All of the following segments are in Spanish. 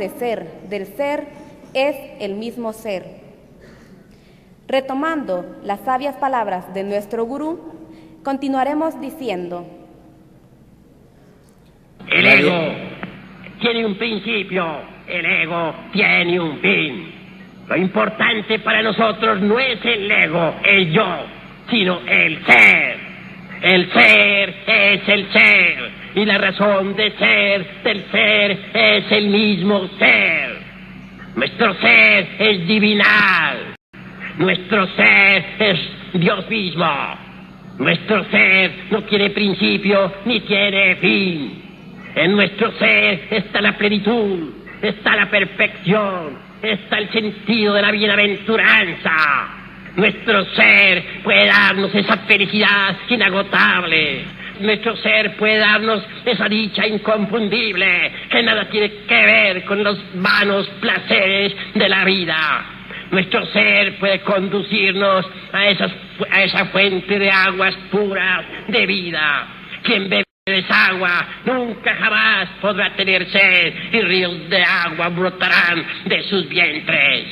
de ser del ser es el mismo ser. Retomando las sabias palabras de nuestro gurú, continuaremos diciendo: el ego tiene un principio, el ego tiene un fin. Lo importante para nosotros no es el ego, el yo, sino el ser. El ser es el ser, y la razón de ser del ser es el mismo ser. Nuestro ser es divinal. Nuestro ser es Dios mismo. Nuestro ser no tiene principio ni tiene fin. En nuestro ser está la plenitud, está la perfección, está el sentido de la bienaventuranza. Nuestro ser puede darnos esa felicidad inagotable. Nuestro ser puede darnos esa dicha inconfundible que nada tiene que ver con los vanos placeres de la vida. Nuestro ser puede conducirnos a esa fuente de aguas puras de vida. Quien bebe de esa agua nunca jamás podrá tener sed, y ríos de agua brotarán de sus vientres.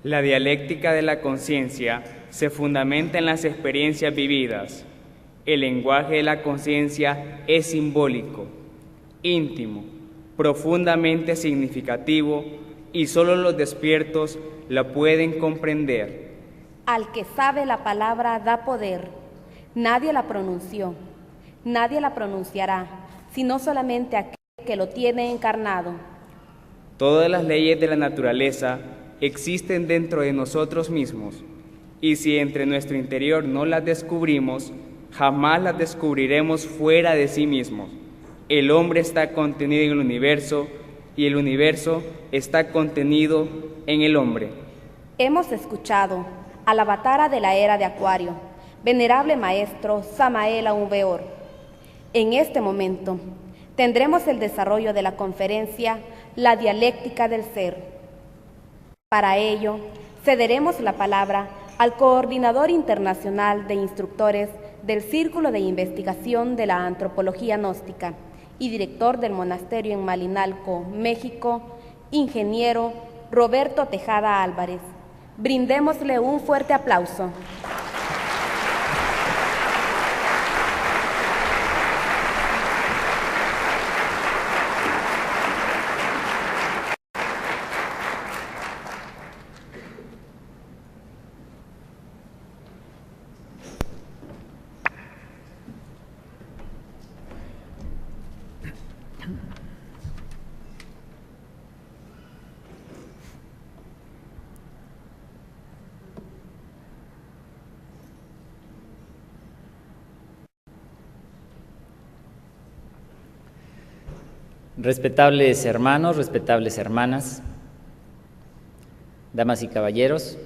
La dialéctica de la conciencia se fundamenta en las experiencias vividas. El lenguaje de la conciencia es simbólico, íntimo, profundamente significativo, y solo los despiertos la pueden comprender. Al que sabe la palabra da poder. Nadie la pronunció, nadie la pronunciará, sino solamente aquel que lo tiene encarnado. Todas las leyes de la naturaleza existen dentro de nosotros mismos, y si entre nuestro interior no las descubrimos, jamás las descubriremos fuera de sí mismos. El hombre está contenido en el universo, y el universo está contenido en el hombre. Hemos escuchado al avatara de la era de Acuario, venerable maestro Samael Aun Weor. En este momento tendremos el desarrollo de la conferencia La dialéctica del ser. Para ello, cederemos la palabra al coordinador internacional de instructores del Círculo de Investigación de la Antropología Gnóstica y director del monasterio en Malinalco, México, ingeniero Roberto Tejada Álvarez. Brindémosle un fuerte aplauso. Respetables hermanos, respetables hermanas, damas y caballeros,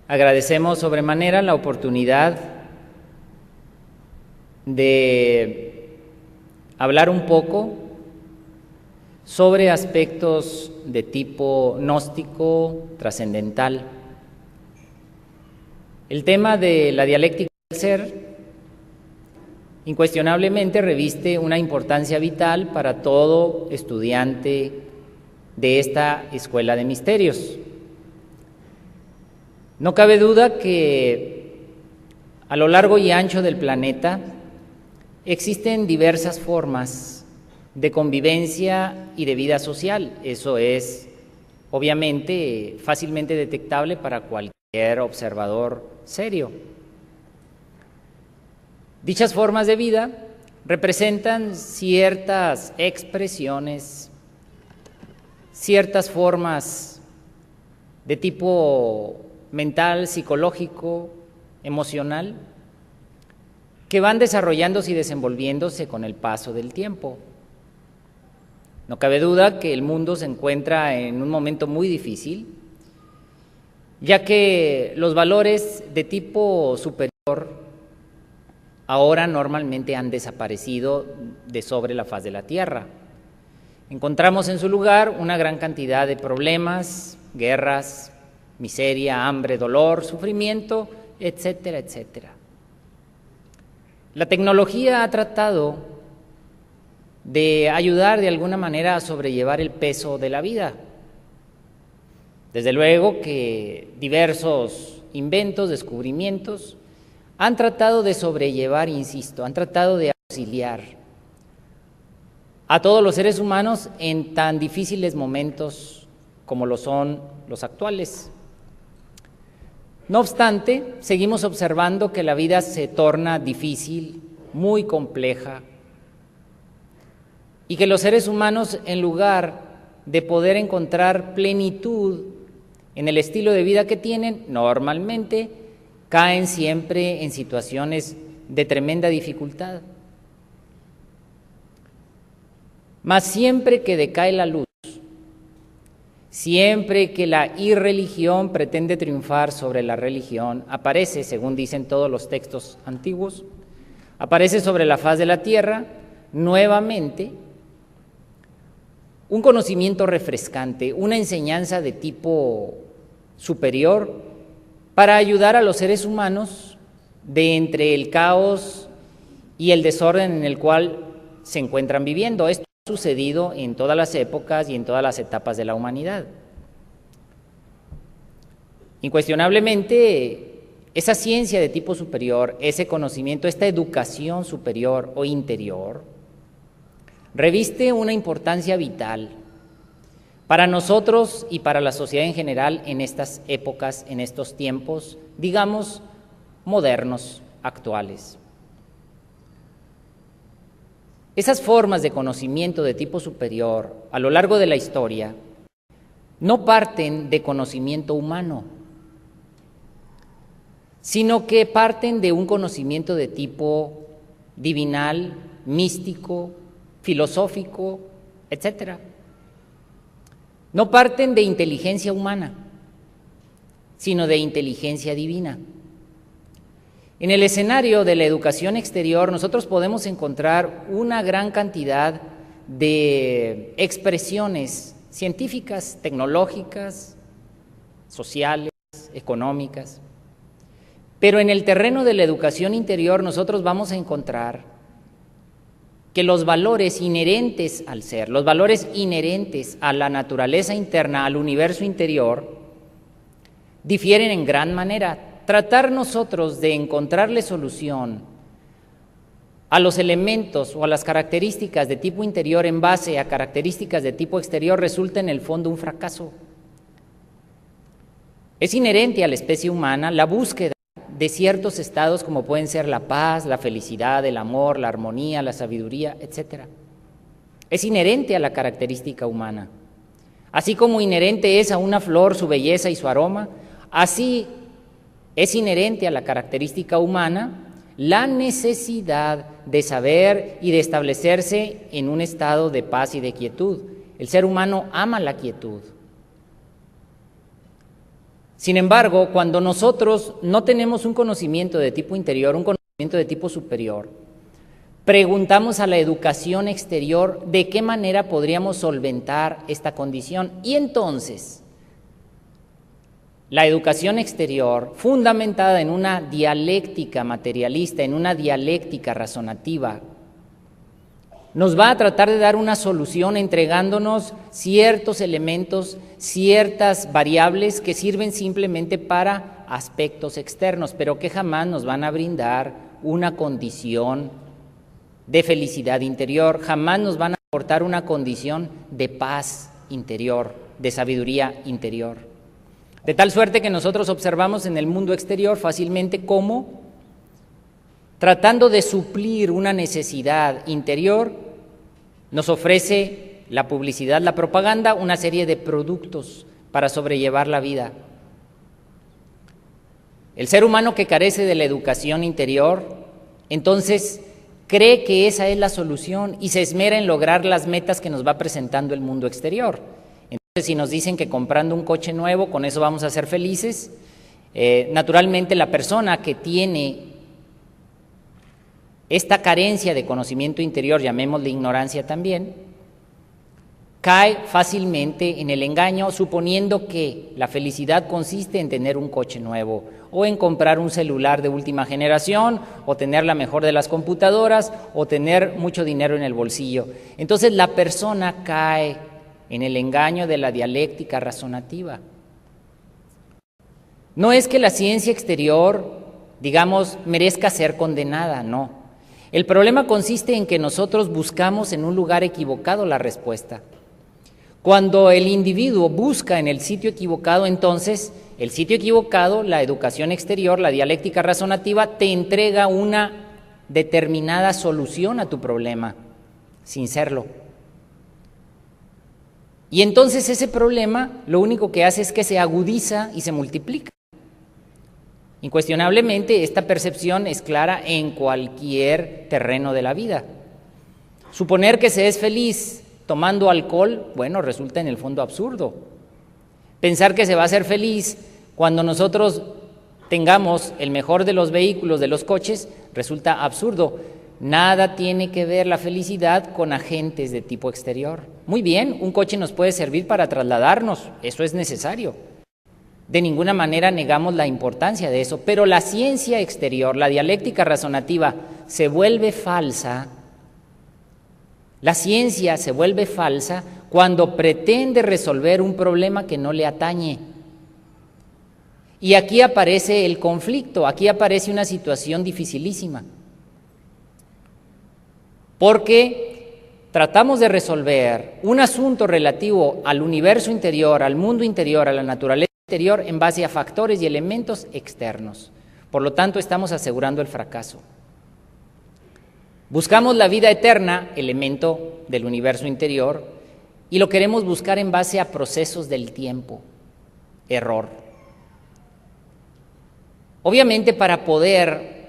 agradecemos sobremanera la oportunidad de hablar un poco sobre aspectos de tipo gnóstico, trascendental. El tema de la dialéctica del ser incuestionablemente reviste una importancia vital para todo estudiante de esta escuela de misterios. No cabe duda que a lo largo y ancho del planeta existen diversas formas de convivencia y de vida social. Eso es obviamente fácilmente detectable para cualquier observador serio. Dichas formas de vida representan ciertas expresiones, ciertas formas de tipo mental, psicológico, emocional, que van desarrollándose y desenvolviéndose con el paso del tiempo. No cabe duda que el mundo se encuentra en un momento muy difícil, ya que los valores de tipo superior ahora normalmente han desaparecido de sobre la faz de la tierra. Encontramos en su lugar una gran cantidad de problemas, guerras, miseria, hambre, dolor, sufrimiento, etcétera, etcétera. La tecnología ha tratado de ayudar de alguna manera a sobrellevar el peso de la vida. Desde luego que diversos inventos, descubrimientos, han tratado de sobrellevar, insisto, han tratado de auxiliar a todos los seres humanos en tan difíciles momentos como lo son los actuales. No obstante, seguimos observando que la vida se torna difícil, muy compleja, y que los seres humanos, en lugar de poder encontrar plenitud en el estilo de vida que tienen, normalmente caen siempre en situaciones de tremenda dificultad. Mas siempre que decae la luz, siempre que la irreligión pretende triunfar sobre la religión, aparece, según dicen todos los textos antiguos, aparece sobre la faz de la tierra nuevamente un conocimiento refrescante, una enseñanza de tipo superior para ayudar a los seres humanos de entre el caos y el desorden en el cual se encuentran viviendo. Esto ha sucedido en todas las épocas y en todas las etapas de la humanidad. Incuestionablemente, esa ciencia de tipo superior, ese conocimiento, esta educación superior o interior, reviste una importancia vital para nosotros y para la sociedad en general en estas épocas, en estos tiempos, digamos, modernos, actuales. Esas formas de conocimiento de tipo superior a lo largo de la historia no parten de conocimiento humano, sino que parten de un conocimiento de tipo divinal, místico, filosófico, etcétera. No parten de inteligencia humana, sino de inteligencia divina. En el escenario de la educación exterior, nosotros podemos encontrar una gran cantidad de expresiones científicas, tecnológicas, sociales, económicas. Pero en el terreno de la educación interior nosotros vamos a encontrar que los valores inherentes al ser, los valores inherentes a la naturaleza interna, al universo interior, difieren en gran manera. Tratar nosotros de encontrarle solución a los elementos o a las características de tipo interior en base a características de tipo exterior resulta en el fondo un fracaso. Es inherente a la especie humana la búsqueda de ciertos estados como pueden ser la paz, la felicidad, el amor, la armonía, la sabiduría, etc. Es inherente a la característica humana. Así como inherente es a una flor su belleza y su aroma, así es inherente a la característica humana la necesidad de saber y de establecerse en un estado de paz y de quietud. El ser humano ama la quietud. Sin embargo, cuando nosotros no tenemos un conocimiento de tipo interior, un conocimiento de tipo superior, preguntamos a la educación exterior de qué manera podríamos solventar esta condición. Y entonces, la educación exterior, fundamentada en una dialéctica materialista, en una dialéctica razonativa, nos va a tratar de dar una solución entregándonos ciertos elementos, ciertas variables que sirven simplemente para aspectos externos, pero que jamás nos van a brindar una condición de felicidad interior, jamás nos van a aportar una condición de paz interior, de sabiduría interior. De tal suerte que nosotros observamos en el mundo exterior fácilmente cómo, tratando de suplir una necesidad interior, nos ofrece la publicidad, la propaganda, una serie de productos para sobrellevar la vida. El ser humano que carece de la educación interior, entonces cree que esa es la solución y se esmera en lograr las metas que nos va presentando el mundo exterior. Entonces, si nos dicen que comprando un coche nuevo, con eso vamos a ser felices, naturalmente la persona que tiene esta carencia de conocimiento interior, llamémosle ignorancia también, cae fácilmente en el engaño suponiendo que la felicidad consiste en tener un coche nuevo o en comprar un celular de última generación o tener la mejor de las computadoras o tener mucho dinero en el bolsillo. Entonces la persona cae en el engaño de la dialéctica razonativa. No es que la ciencia exterior, digamos, merezca ser condenada, no. El problema consiste en que nosotros buscamos en un lugar equivocado la respuesta. Cuando el individuo busca en el sitio equivocado, entonces el sitio equivocado, la educación exterior, la dialéctica razonativa, te entrega una determinada solución a tu problema, sin serlo. Y entonces ese problema lo único que hace es que se agudiza y se multiplica. Incuestionablemente, esta percepción es clara en cualquier terreno de la vida. Suponer que se es feliz tomando alcohol, bueno, resulta en el fondo absurdo. Pensar que se va a ser feliz cuando nosotros tengamos el mejor de los vehículos, de los coches, resulta absurdo. Nada tiene que ver la felicidad con agentes de tipo exterior. Muy bien, un coche nos puede servir para trasladarnos, eso es necesario. De ninguna manera negamos la importancia de eso, pero la ciencia exterior, la dialéctica razonativa, se vuelve falsa. La ciencia se vuelve falsa cuando pretende resolver un problema que no le atañe. Y aquí aparece el conflicto, aquí aparece una situación dificilísima. Porque tratamos de resolver un asunto relativo al universo interior, al mundo interior, a la naturaleza exterior en base a factores y elementos externos. Por lo tanto, estamos asegurando el fracaso. Buscamos la vida eterna, elemento del universo interior, y lo queremos buscar en base a procesos del tiempo. Error. Obviamente, para poder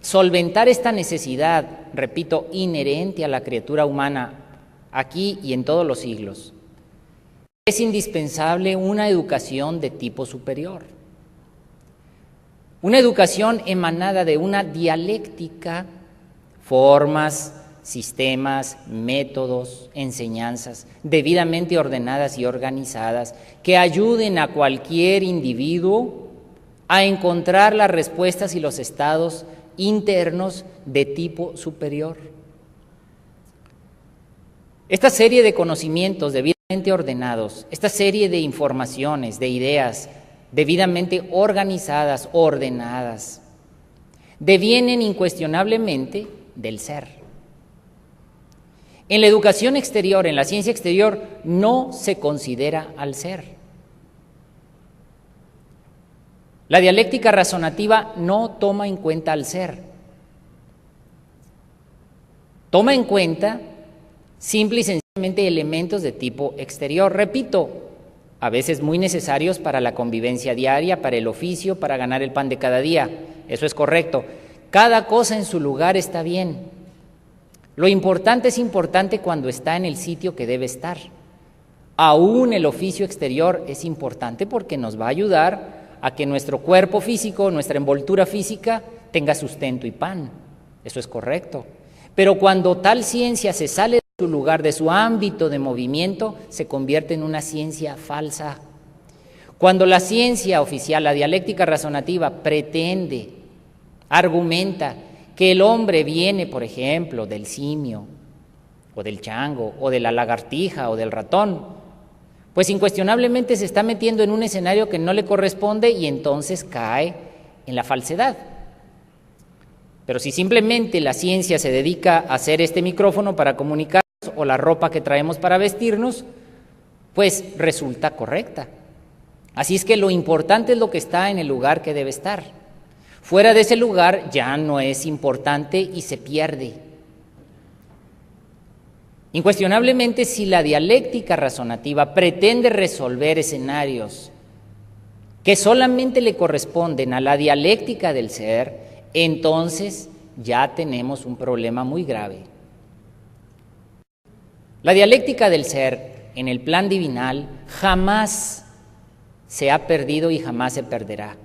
solventar esta necesidad, repito, inherente a la criatura humana, aquí y en todos los siglos, es indispensable una educación de tipo superior. Una educación emanada de una dialéctica, formas, sistemas, métodos, enseñanzas debidamente ordenadas y organizadas que ayuden a cualquier individuo a encontrar las respuestas y los estados internos de tipo superior. Esta serie de conocimientos debidamente ordenados, esta serie de informaciones, de ideas debidamente organizadas, ordenadas, devienen incuestionablemente del ser. En la educación exterior, en la ciencia exterior, no se considera al ser. La dialéctica razonativa no toma en cuenta al ser. Toma en cuenta simple y sencillamente elementos de tipo exterior. Repito, a veces muy necesarios para la convivencia diaria, para el oficio, para ganar el pan de cada día. Eso es correcto. Cada cosa en su lugar está bien. Lo importante es importante cuando está en el sitio que debe estar. Aún el oficio exterior es importante porque nos va a ayudar a que nuestro cuerpo físico, nuestra envoltura física, tenga sustento y pan. Eso es correcto. Pero cuando tal ciencia se sale de su lugar, de su ámbito de movimiento, se convierte en una ciencia falsa. Cuando la ciencia oficial, la dialéctica razonativa, pretende, argumenta que el hombre viene, por ejemplo, del simio, o del chango, o de la lagartija, o del ratón, pues incuestionablemente se está metiendo en un escenario que no le corresponde y entonces cae en la falsedad. Pero si simplemente la ciencia se dedica a hacer este micrófono para comunicarnos o la ropa que traemos para vestirnos, pues resulta correcta. Así es que lo importante es lo que está en el lugar que debe estar. Fuera de ese lugar ya no es importante y se pierde. Incuestionablemente, si la dialéctica razonativa pretende resolver escenarios que solamente le corresponden a la dialéctica del ser, entonces ya tenemos un problema muy grave. La dialéctica del ser en el plan divinal jamás se ha perdido y jamás se perderá.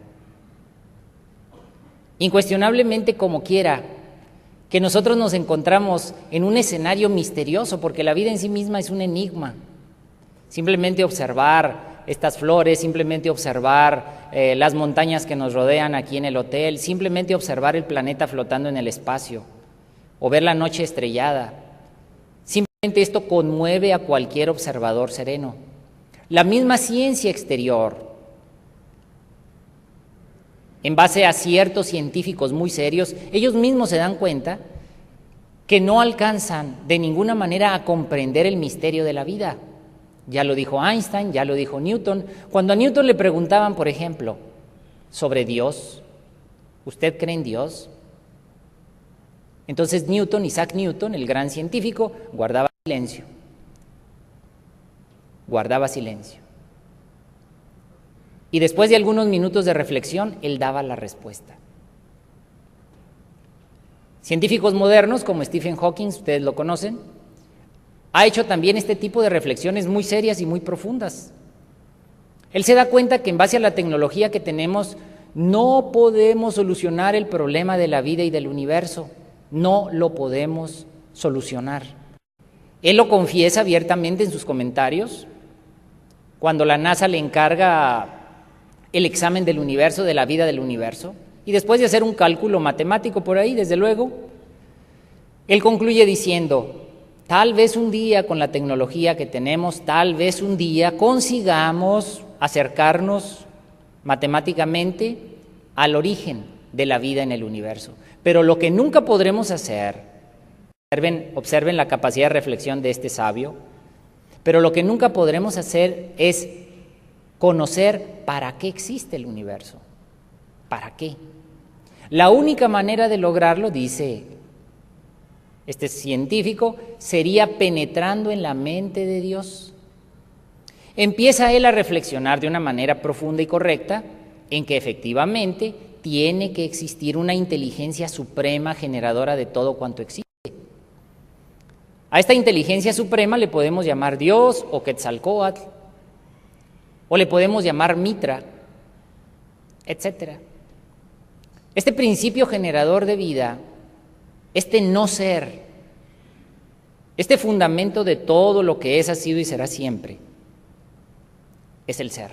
Incuestionablemente, como quiera, que nosotros nos encontramos en un escenario misterioso, porque la vida en sí misma es un enigma. simplemente observar estas flores, simplemente observar las montañas que nos rodean aquí en el hotel, simplemente observar el planeta flotando en el espacio o ver la noche estrellada. Simplemente esto conmueve a cualquier observador sereno. La misma ciencia exterior, en base a ciertos científicos muy serios, ellos mismos se dan cuenta que no alcanzan de ninguna manera a comprender el misterio de la vida. Ya lo dijo Einstein, ya lo dijo Newton. Cuando a Newton le preguntaban, por ejemplo, sobre Dios, ¿usted cree en Dios? Entonces Isaac Newton, el gran científico, guardaba silencio. Guardaba silencio. Y después de algunos minutos de reflexión, él daba la respuesta. Científicos modernos como Stephen Hawking, ustedes lo conocen, ha hecho también este tipo de reflexiones muy serias y muy profundas. Él se da cuenta que en base a la tecnología que tenemos, no podemos solucionar el problema de la vida y del universo. No lo podemos solucionar. Él lo confiesa abiertamente en sus comentarios. Cuando la NASA le encarga el examen del universo, de la vida del universo, y después de hacer un cálculo matemático por ahí, desde luego, él concluye diciendo, tal vez un día con la tecnología que tenemos, tal vez un día consigamos acercarnos matemáticamente al origen de la vida en el universo. Pero lo que nunca podremos hacer, observen la capacidad de reflexión de este sabio, pero lo que nunca podremos hacer es conocer para qué existe el universo. ¿Para qué? La única manera de lograrlo, dice este científico, sería penetrando en la mente de Dios. Empieza él a reflexionar de una manera profunda y correcta en que efectivamente tiene que existir una inteligencia suprema generadora de todo cuanto existe. A esta inteligencia suprema le podemos llamar Dios o Quetzalcóatl, o le podemos llamar Mitra, etcétera. Este principio generador de vida, este no ser, este fundamento de todo lo que es, ha sido y será siempre, es el ser.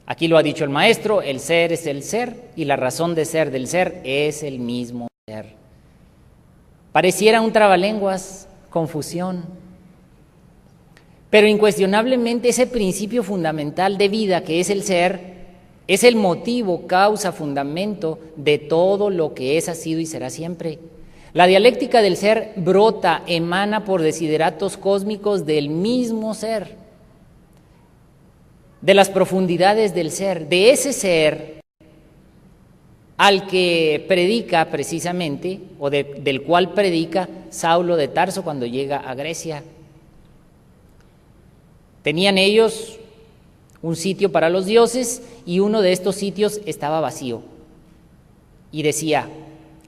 Aquí lo ha dicho el maestro, el ser es el ser y la razón de ser del ser es el mismo ser. Pareciera un trabalenguas, confusión, pero incuestionablemente ese principio fundamental de vida que es el ser, es el motivo, causa, fundamento de todo lo que es, ha sido y será siempre. La dialéctica del ser brota, emana por desideratos cósmicos del mismo ser, de las profundidades del ser, de ese ser al que predica precisamente, o del cual predica Saulo de Tarso cuando llega a Grecia. Tenían ellos un sitio para los dioses y uno de estos sitios estaba vacío y decía,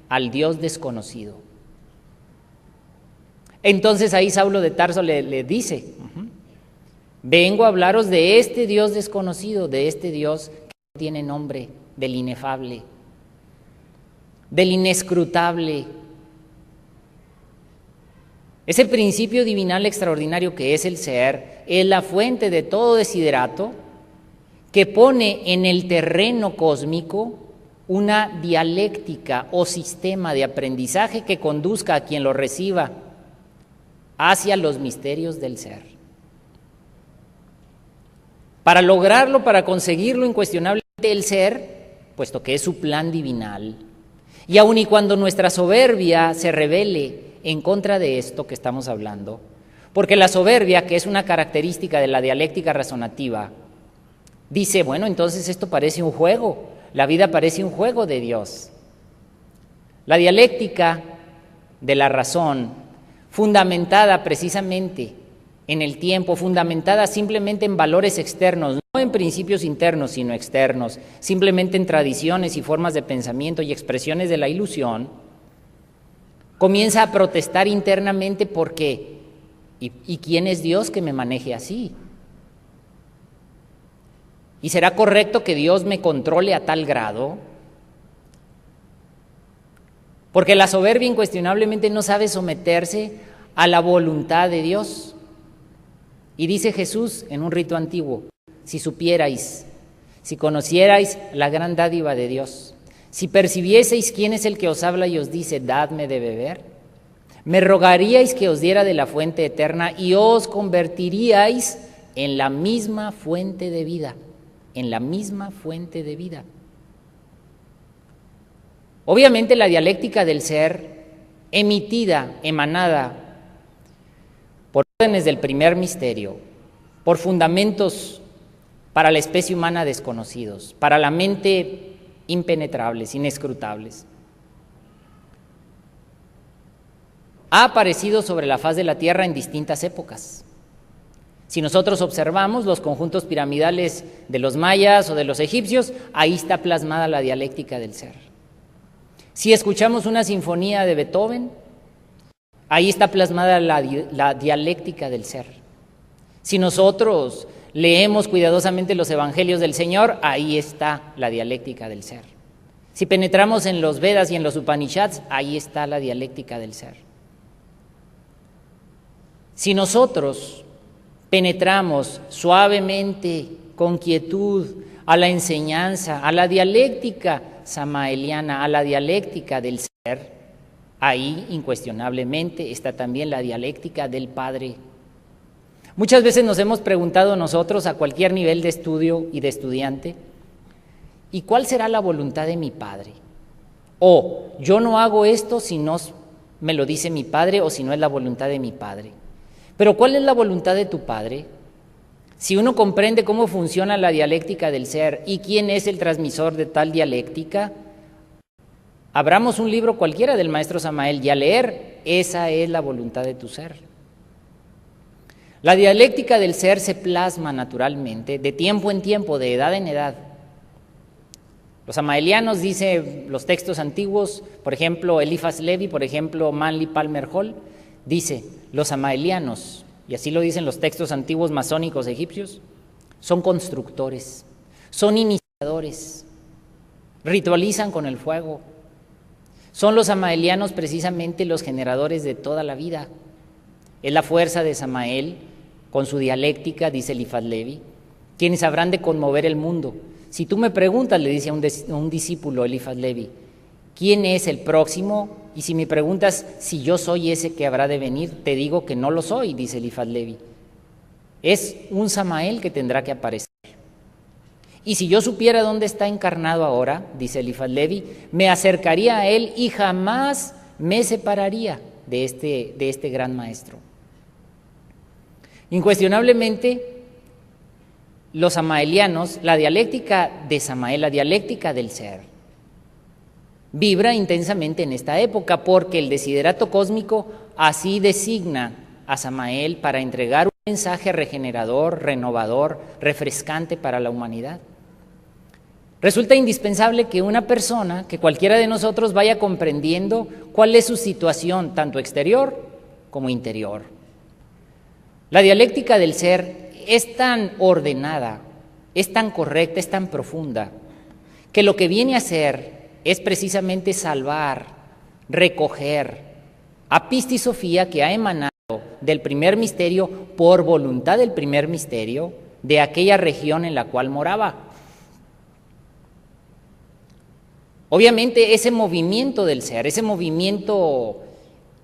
al Dios desconocido. Entonces ahí Saulo de Tarso le dice, vengo a hablaros de este Dios desconocido, de este Dios que no tiene nombre, del inefable, del inescrutable. Ese principio divinal extraordinario que es el ser, es la fuente de todo desiderato que pone en el terreno cósmico una dialéctica o sistema de aprendizaje que conduzca a quien lo reciba hacia los misterios del ser. Para lograrlo, para conseguirlo incuestionablemente el ser, puesto que es su plan divinal, y aun y cuando nuestra soberbia se revele en contra de esto que estamos hablando, porque la soberbia, que es una característica de la dialéctica razonativa, dice, bueno, entonces esto parece un juego, la vida parece un juego de Dios. La dialéctica de la razón, fundamentada precisamente en el tiempo, fundamentada simplemente en valores externos, no en principios internos, sino externos, simplemente en tradiciones y formas de pensamiento y expresiones de la ilusión, comienza a protestar internamente porque, ¿y quién es Dios que me maneje así? ¿Y será correcto que Dios me controle a tal grado? Porque la soberbia incuestionablemente no sabe someterse a la voluntad de Dios. Y dice Jesús en un rito antiguo: si supierais, si conocierais la gran dádiva de Dios, si percibieseis quién es el que os habla y os dice, dadme de beber, me rogaríais que os diera de la fuente eterna y os convertiríais en la misma fuente de vida, en la misma fuente de vida. Obviamente la dialéctica del ser, emanada por órdenes del primer misterio, por fundamentos para la especie humana desconocidos, para la mente impenetrables, inescrutables, ha aparecido sobre la faz de la Tierra en distintas épocas. Si nosotros observamos los conjuntos piramidales de los mayas o de los egipcios, ahí está plasmada la dialéctica del ser. Si escuchamos una sinfonía de Beethoven, ahí está plasmada la dialéctica del ser. Si nosotros leemos cuidadosamente los evangelios del Señor, ahí está la dialéctica del ser. Si penetramos en los Vedas y en los Upanishads, ahí está la dialéctica del ser. Si nosotros penetramos suavemente, con quietud, a la enseñanza, a la dialéctica samaeliana, a la dialéctica del ser, ahí incuestionablemente está también la dialéctica del Padre. Muchas veces nos hemos preguntado nosotros a cualquier nivel de estudio y de estudiante, ¿y cuál será la voluntad de mi Padre? O yo no hago esto si no me lo dice mi Padre o si no es la voluntad de mi Padre. Pero ¿cuál es la voluntad de tu Padre? Si uno comprende cómo funciona la dialéctica del ser y quién es el transmisor de tal dialéctica, abramos un libro cualquiera del maestro Samael y a leer, esa es la voluntad de tu ser. La dialéctica del ser se plasma naturalmente, de tiempo en tiempo, de edad en edad. Los samaelianos, dice los textos antiguos, por ejemplo, Eliphas Levi, por ejemplo, Manly Palmer Hall, dice, los samaelianos, y así lo dicen los textos antiguos masónicos egipcios, son constructores, son iniciadores, ritualizan con el fuego. Son los samaelianos precisamente los generadores de toda la vida. Es la fuerza de Samael, con su dialéctica, dice Eliphas Levi, quienes habrán de conmover el mundo. Si tú me preguntas, le dice a un discípulo Eliphas Levi, ¿quién es el próximo? Y si me preguntas si yo soy ese que habrá de venir, te digo que no lo soy, dice Eliphas Levi. Es un Samael que tendrá que aparecer. Y si yo supiera dónde está encarnado ahora, dice Eliphas Levi, me acercaría a él y jamás me separaría de este gran maestro. Incuestionablemente, los samaelianos, la dialéctica de Samael, la dialéctica del ser, vibra intensamente en esta época porque el desiderato cósmico así designa a Samael para entregar un mensaje regenerador, renovador, refrescante para la humanidad. Resulta indispensable que una persona, que cualquiera de nosotros vaya comprendiendo cuál es su situación, tanto exterior como interior. La dialéctica del ser es tan ordenada, es tan correcta, es tan profunda, que lo que viene a hacer es precisamente salvar, recoger a Pistis Sofía, que ha emanado del primer misterio por voluntad del primer misterio de aquella región en la cual moraba. Obviamente ese movimiento del ser, ese movimiento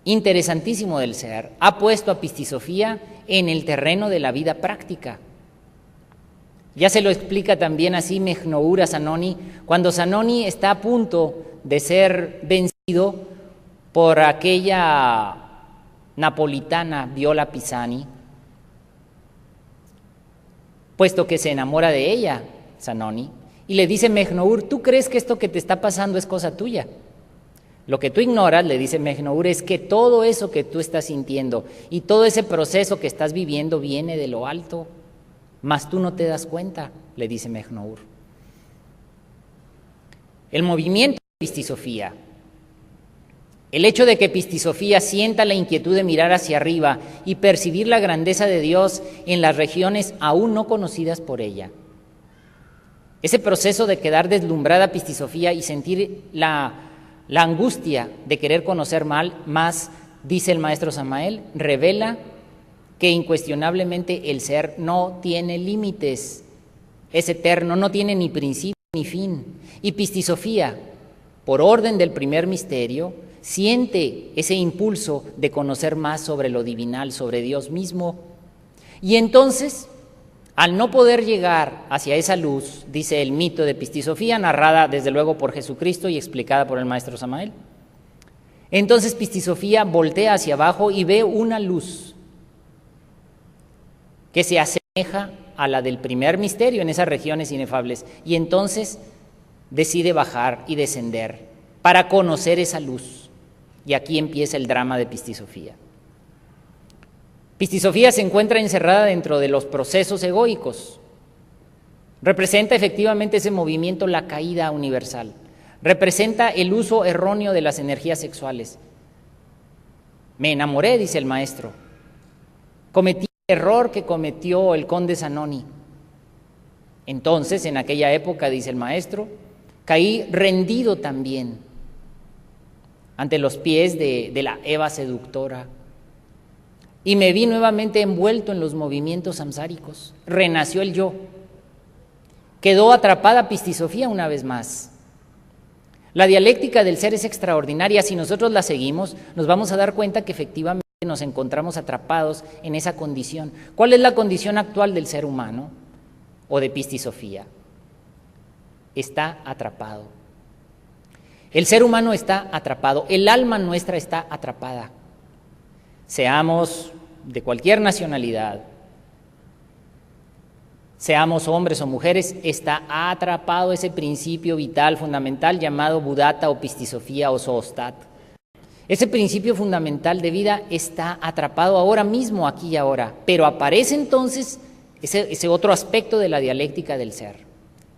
interesantísimo del ser, ha puesto a Pistis Sofía en el terreno de la vida práctica. Ya se lo explica también así Mejnour a Zanoni, cuando Zanoni está a punto de ser vencido por aquella napolitana Viola Pisani, puesto que se enamora de ella, Zanoni, y le dice Mejnour, ¿tú crees que esto que te está pasando es cosa tuya? Lo que tú ignoras, le dice Mejnour, es que todo eso que tú estás sintiendo y todo ese proceso que estás viviendo viene de lo alto, mas tú no te das cuenta, le dice Mejnour. El movimiento de Pistis Sofía, el hecho de que Pistis Sofía sienta la inquietud de mirar hacia arriba y percibir la grandeza de Dios en las regiones aún no conocidas por ella, ese proceso de quedar deslumbrada Pistis Sofía y sentir la angustia de querer conocer más, dice el maestro Samael, revela que incuestionablemente el ser no tiene límites, es eterno, no tiene ni principio ni fin. Y Pistisofía, por orden del primer misterio, siente ese impulso de conocer más sobre lo divinal, sobre Dios mismo. Y entonces, al no poder llegar hacia esa luz, dice el mito de Pistisofía, narrada desde luego por Jesucristo y explicada por el maestro Samael, entonces Pistisofía voltea hacia abajo y ve una luz que se asemeja a la del primer misterio en esas regiones inefables, y entonces decide bajar y descender para conocer esa luz. Y aquí empieza el drama de Pistisofía. Pistisofía se encuentra encerrada dentro de los procesos egoicos. Representa efectivamente ese movimiento, la caída universal. Representa el uso erróneo de las energías sexuales. Me enamoré, dice el maestro. Cometí el error que cometió el conde Zanoni. Entonces, en aquella época, dice el maestro, caí rendido también ante los pies de la Eva seductora y me vi nuevamente envuelto en los movimientos samsáricos. Renació el yo. Quedó atrapada Pistisofía una vez más. La dialéctica del ser es extraordinaria. Si nosotros la seguimos, nos vamos a dar cuenta que efectivamente nos encontramos atrapados en esa condición. ¿Cuál es la condición actual del ser humano o de Pistisofía? Está atrapado. El ser humano está atrapado, el alma nuestra está atrapada. Seamos de cualquier nacionalidad, seamos hombres o mujeres, está atrapado ese principio vital fundamental llamado Buddhata o Pistisofía o Zoostat. Ese principio fundamental de vida está atrapado ahora mismo, aquí y ahora, pero aparece entonces ese otro aspecto de la dialéctica del ser.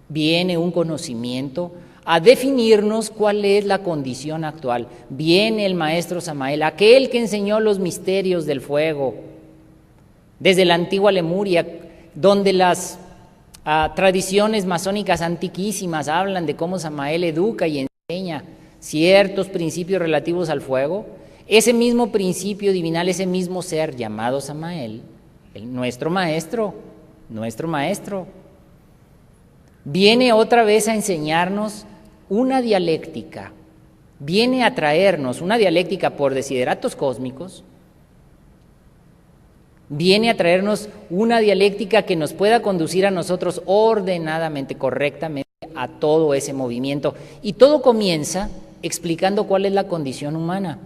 Viene un conocimiento a definirnos cuál es la condición actual. Viene el maestro Samael, aquel que enseñó los misterios del fuego, desde la antigua Lemuria, donde las tradiciones masónicas antiquísimas hablan de cómo Samael educa y enseña ciertos principios relativos al fuego. Ese mismo principio divinal, ese mismo ser llamado Samael, nuestro maestro, viene otra vez a enseñarnos una dialéctica, viene a traernos una dialéctica por desideratos cósmicos, viene a traernos una dialéctica que nos pueda conducir a nosotros ordenadamente, correctamente, a todo ese movimiento. Y todo comienza explicando cuál es la condición humana.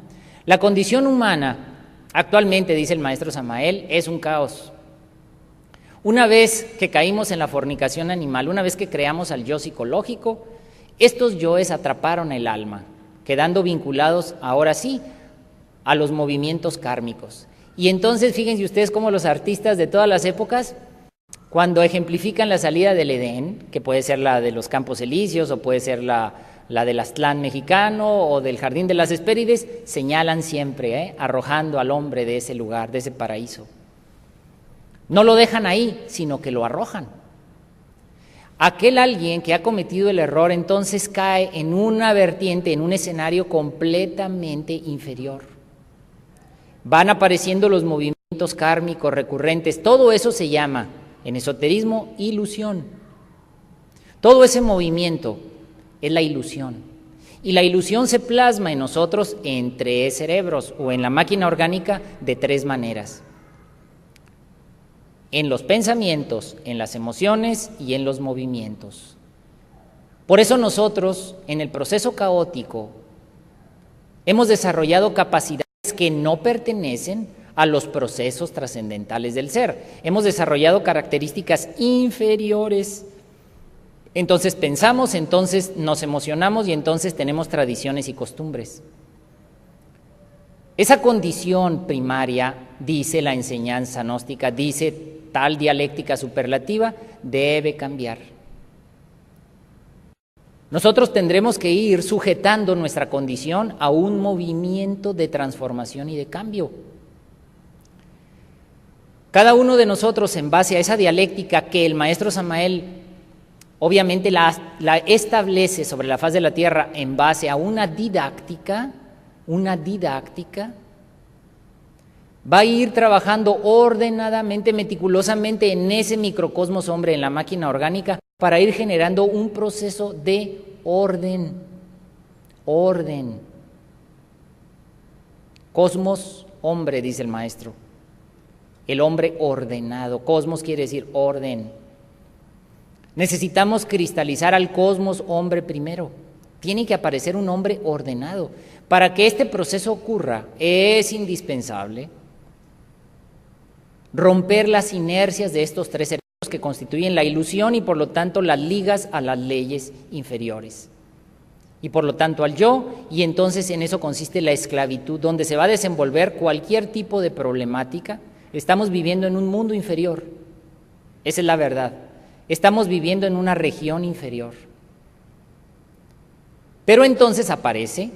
La condición humana, actualmente, dice el maestro Samael, es un caos. Una vez que caímos en la fornicación animal, una vez que creamos al yo psicológico, estos yoes atraparon el alma, quedando vinculados, ahora sí, a los movimientos kármicos. Y entonces, fíjense ustedes cómo los artistas de todas las épocas, cuando ejemplifican la salida del Edén, que puede ser la de los Campos Elíseos o puede ser la del Aztlán mexicano o del Jardín de las Hespérides, señalan siempre, arrojando al hombre de ese lugar, de ese paraíso. No lo dejan ahí, sino que lo arrojan. Aquel alguien que ha cometido el error entonces cae en una vertiente, en un escenario completamente inferior. Van apareciendo los movimientos kármicos recurrentes, todo eso se llama, en esoterismo, ilusión. Todo ese movimiento es la ilusión. Y la ilusión se plasma en nosotros en 3 cerebros o en la máquina orgánica de 3 maneras. En los pensamientos, en las emociones y en los movimientos. Por eso nosotros, en el proceso caótico, hemos desarrollado capacidades que no pertenecen a los procesos trascendentales del ser. Hemos desarrollado características inferiores. Entonces pensamos, entonces nos emocionamos y entonces tenemos tradiciones y costumbres. Esa condición primaria, dice la enseñanza gnóstica, dice tal dialéctica superlativa, debe cambiar. Nosotros tendremos que ir sujetando nuestra condición a un movimiento de transformación y de cambio. Cada uno de nosotros, en base a esa dialéctica que el maestro Samael obviamente la establece sobre la faz de la tierra en base a una didáctica, va a ir trabajando ordenadamente, meticulosamente en ese microcosmos hombre, en la máquina orgánica, para ir generando un proceso de orden. Orden. Cosmos, hombre, dice el maestro. El hombre ordenado. Cosmos quiere decir orden. Necesitamos cristalizar al cosmos hombre primero. Tiene que aparecer un hombre ordenado. Para que este proceso ocurra, es indispensable romper las inercias de estos tres cerebros que constituyen la ilusión y por lo tanto las ligas a las leyes inferiores. Y por lo tanto al yo, y entonces en eso consiste la esclavitud, donde se va a desenvolver cualquier tipo de problemática. Estamos viviendo en un mundo inferior, esa es la verdad. Estamos viviendo en una región inferior. Pero entonces aparece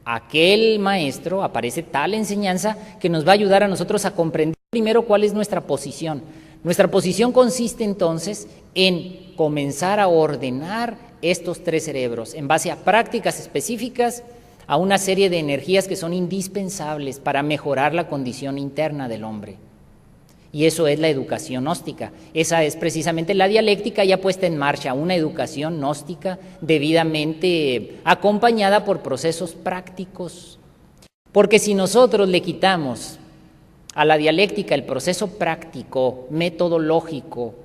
aquel maestro, aparece tal enseñanza que nos va a ayudar a nosotros a comprender primero cuál es nuestra posición. Nuestra posición consiste entonces en comenzar a ordenar estos tres cerebros en base a prácticas específicas, a una serie de energías que son indispensables para mejorar la condición interna del hombre. Y eso es la educación gnóstica. Esa es precisamente la dialéctica ya puesta en marcha, una educación gnóstica debidamente acompañada por procesos prácticos. Porque si nosotros le quitamos a la dialéctica el proceso práctico, metodológico,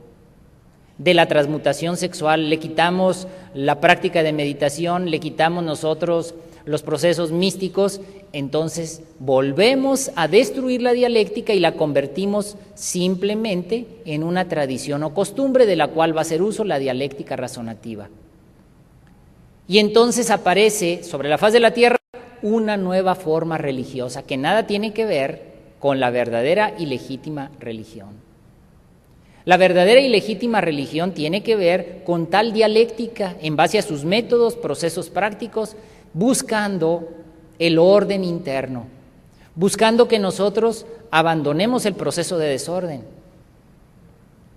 de la transmutación sexual, le quitamos la práctica de meditación, le quitamos nosotros los procesos místicos, entonces volvemos a destruir la dialéctica y la convertimos simplemente en una tradición o costumbre de la cual va a hacer uso la dialéctica razonativa. Y entonces aparece sobre la faz de la tierra una nueva forma religiosa que nada tiene que ver con la verdadera y legítima religión. La verdadera y legítima religión tiene que ver con tal dialéctica en base a sus métodos, procesos prácticos, buscando el orden interno, buscando que nosotros abandonemos el proceso de desorden.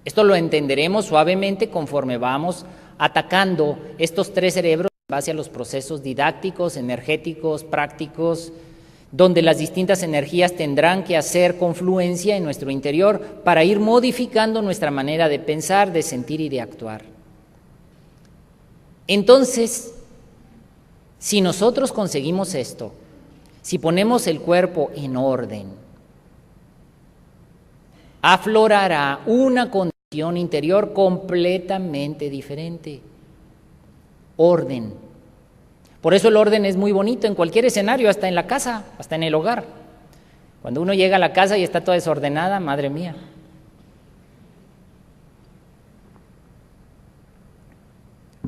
Esto lo entenderemos suavemente conforme vamos atacando estos tres cerebros en base a los procesos didácticos, energéticos, prácticos, donde las distintas energías tendrán que hacer confluencia en nuestro interior para ir modificando nuestra manera de pensar, de sentir y de actuar. Entonces, si nosotros conseguimos esto, si ponemos el cuerpo en orden, aflorará una condición interior completamente diferente. Orden. Por eso el orden es muy bonito en cualquier escenario, hasta en la casa, hasta en el hogar. Cuando uno llega a la casa y está toda desordenada, madre mía.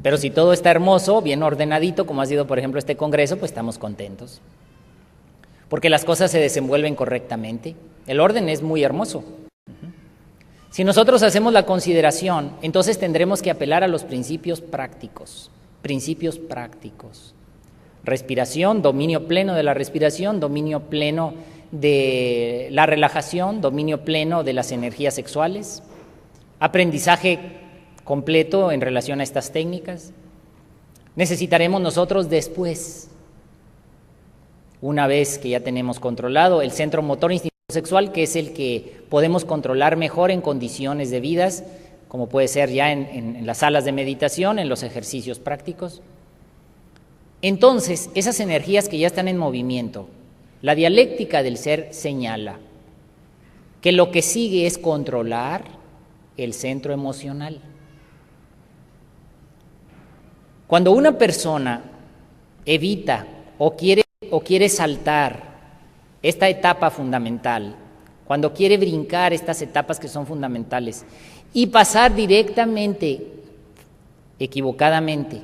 Pero si todo está hermoso, bien ordenadito, como ha sido por ejemplo este congreso, pues estamos contentos. Porque las cosas se desenvuelven correctamente. El orden es muy hermoso. Si nosotros hacemos la consideración, entonces tendremos que apelar a los principios prácticos. Principios prácticos. Respiración, dominio pleno de la respiración, dominio pleno de la relajación, dominio pleno de las energías sexuales, aprendizaje completo en relación a estas técnicas. Necesitaremos nosotros después, una vez que ya tenemos controlado el centro motor instintivo sexual, que es el que podemos controlar mejor en condiciones debidas, como puede ser ya en las salas de meditación, en los ejercicios prácticos. Entonces, esas energías que ya están en movimiento, la dialéctica del ser señala que lo que sigue es controlar el centro emocional. Cuando una persona evita o quiere saltar esta etapa fundamental, cuando quiere brincar estas etapas que son fundamentales y pasar directamente, equivocadamente,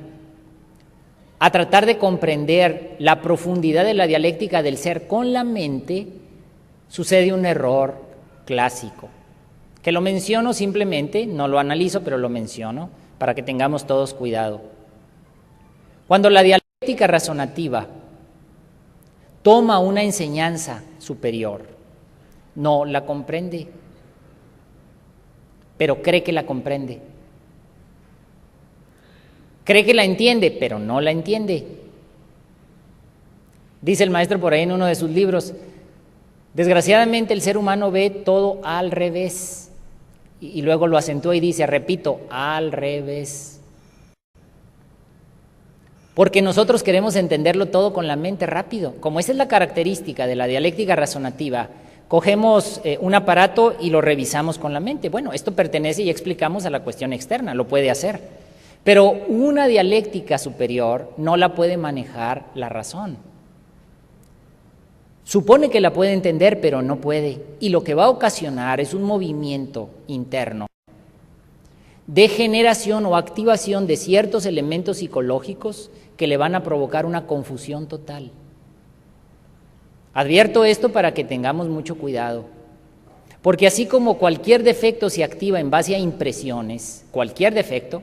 a tratar de comprender la profundidad de la dialéctica del ser con la mente, sucede un error clásico, que lo menciono simplemente, no lo analizo, pero lo menciono para que tengamos todos cuidado. Cuando la dialéctica razonativa toma una enseñanza superior, no la comprende, pero cree que la comprende. Cree que la entiende, pero no la entiende. Dice el maestro por ahí en uno de sus libros, Desgraciadamente el ser humano ve todo al revés y luego lo acentúa y dice, repito, al revés. Porque nosotros queremos entenderlo todo con la mente rápido. Como esa es la característica de la dialéctica razonativa, cogemos un aparato y lo revisamos con la mente. Bueno, esto pertenece y explicamos a la cuestión externa, lo puede hacer. Pero una dialéctica superior no la puede manejar la razón. Supone que la puede entender, pero no puede. Y lo que va a ocasionar es un movimiento interno de generación o activación de ciertos elementos psicológicos que le van a provocar una confusión total. Advierto esto para que tengamos mucho cuidado, porque así como cualquier defecto se activa en base a impresiones, cualquier defecto,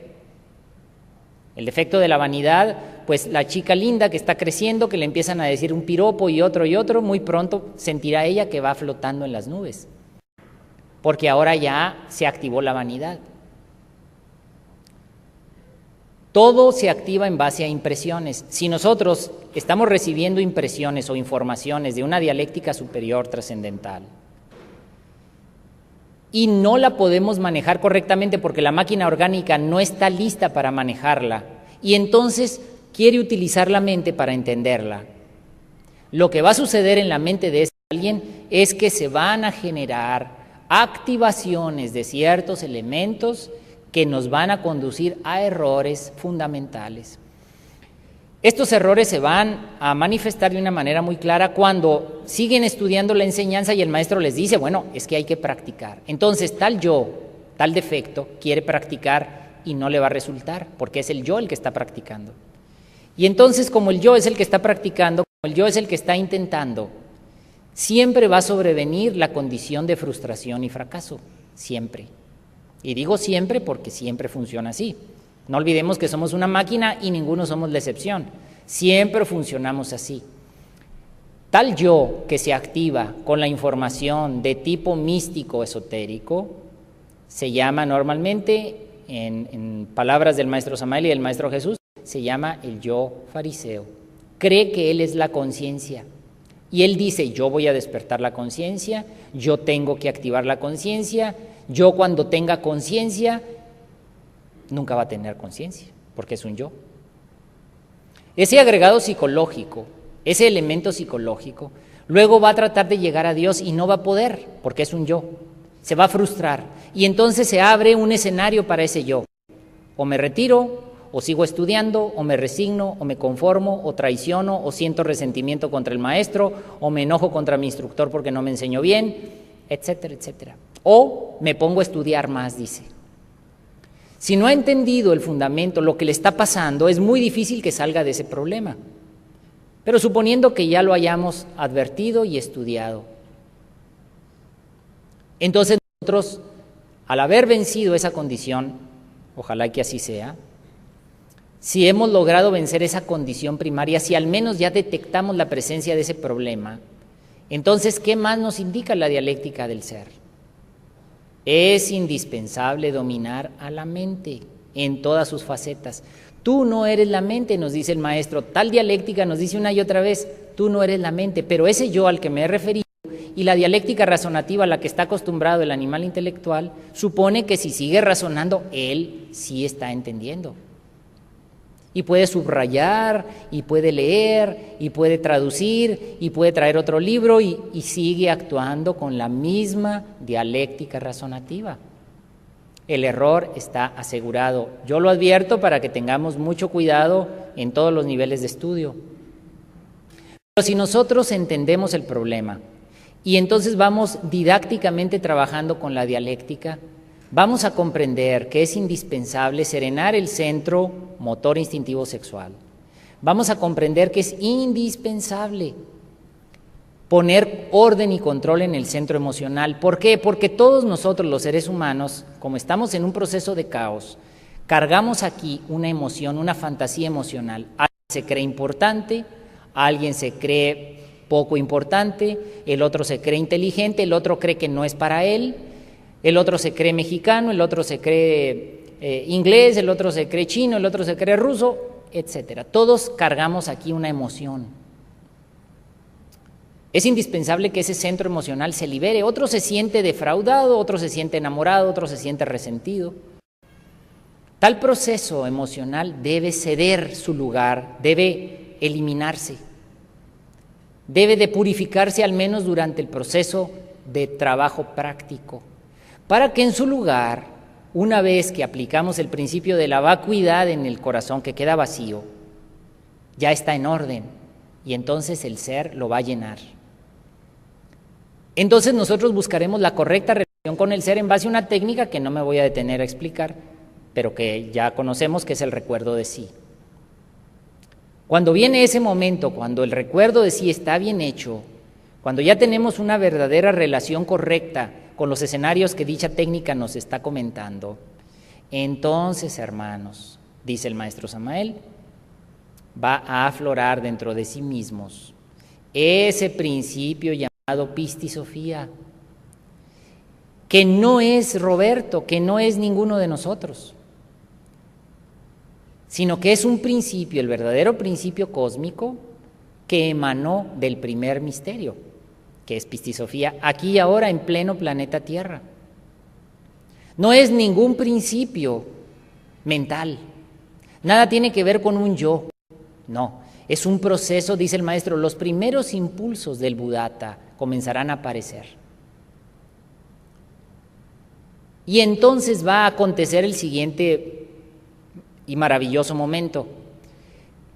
el defecto de la vanidad, pues la chica linda que está creciendo, que le empiezan a decir un piropo y otro, muy pronto sentirá ella que va flotando en las nubes, porque ahora ya se activó la vanidad. Todo se activa en base a impresiones. Si nosotros estamos recibiendo impresiones o informaciones de una dialéctica superior trascendental y no la podemos manejar correctamente porque la máquina orgánica no está lista para manejarla y entonces quiere utilizar la mente para entenderla, lo que va a suceder en la mente de alguien es que se van a generar activaciones de ciertos elementos que nos van a conducir a errores fundamentales. Estos errores se van a manifestar de una manera muy clara cuando siguen estudiando la enseñanza y el maestro les dice, bueno, es que hay que practicar. Entonces, tal yo, tal defecto, quiere practicar y no le va a resultar, porque es el yo el que está practicando. Y entonces, como el yo es el que está practicando, como el yo es el que está intentando, siempre va a sobrevenir la condición de frustración y fracaso, siempre. Y digo siempre porque siempre funciona así. No olvidemos que somos una máquina y ninguno somos la excepción. Siempre funcionamos así. Tal yo que se activa con la información de tipo místico esotérico se llama normalmente, en palabras del maestro Samael y del maestro Jesús, se llama el yo fariseo. Cree que él es la conciencia. Y él dice, yo voy a despertar la conciencia, yo tengo que activar la conciencia, yo cuando tenga conciencia, nunca va a tener conciencia, porque es un yo. Ese agregado psicológico, ese elemento psicológico, luego va a tratar de llegar a Dios y no va a poder, porque es un yo. Se va a frustrar y entonces se abre un escenario para ese yo. O me retiro, o sigo estudiando, o me resigno, o me conformo, o traiciono, o siento resentimiento contra el maestro, o me enojo contra mi instructor porque no me enseñó bien, etcétera, etcétera. O me pongo a estudiar más, dice. Si no ha entendido el fundamento, lo que le está pasando, es muy difícil que salga de ese problema. Pero suponiendo que ya lo hayamos advertido y estudiado, entonces nosotros, al haber vencido esa condición, ojalá que así sea, si hemos logrado vencer esa condición primaria, si al menos ya detectamos la presencia de ese problema, entonces, ¿qué más nos indica la dialéctica del ser? Es indispensable dominar a la mente en todas sus facetas. Tú no eres la mente, nos dice el maestro. Tal dialéctica nos dice una y otra vez, tú no eres la mente, pero ese yo al que me he referido y la dialéctica razonativa a la que está acostumbrado el animal intelectual, supone que si sigue razonando, él sí está entendiendo. Y puede subrayar, y puede leer, y puede traducir, y puede traer otro libro, y sigue actuando con la misma dialéctica razonativa. El error está asegurado. Yo lo advierto para que tengamos mucho cuidado en todos los niveles de estudio. Pero si nosotros entendemos el problema, y entonces vamos didácticamente trabajando con la dialéctica, vamos a comprender que es indispensable serenar el centro motor instintivo sexual. Vamos a comprender que es indispensable poner orden y control en el centro emocional. ¿Por qué? Porque todos nosotros, los seres humanos, como estamos en un proceso de caos, cargamos aquí una emoción, una fantasía emocional. Alguien se cree importante, alguien se cree poco importante, el otro se cree inteligente, el otro cree que no es para él, el otro se cree mexicano, el otro se cree inglés, el otro se cree chino, el otro se cree ruso, etcétera. Todos cargamos aquí una emoción. Es indispensable que ese centro emocional se libere. Otro se siente defraudado, otro se siente enamorado, otro se siente resentido. Tal proceso emocional debe ceder su lugar, debe eliminarse, debe de purificarse al menos durante el proceso de trabajo práctico, para que en su lugar, una vez que aplicamos el principio de la vacuidad en el corazón que queda vacío, ya está en orden y entonces el ser lo va a llenar. Entonces nosotros buscaremos la correcta relación con el ser en base a una técnica que no me voy a detener a explicar, pero que ya conocemos, que es el recuerdo de sí. Cuando viene ese momento, cuando el recuerdo de sí está bien hecho, cuando ya tenemos una verdadera relación correcta con los escenarios que dicha técnica nos está comentando, entonces, hermanos, dice el maestro Samael, va a aflorar dentro de sí mismos ese principio llamado pistisofía, que no es Roberto, que no es ninguno de nosotros, sino que es un principio, el verdadero principio cósmico que emanó del primer misterio, que es pistisofía, aquí y ahora en pleno planeta Tierra. No es ningún principio mental, nada tiene que ver con un yo, no, es un proceso, dice el maestro, los primeros impulsos del Buddhata comenzarán a aparecer. Y entonces va a acontecer el siguiente y maravilloso momento.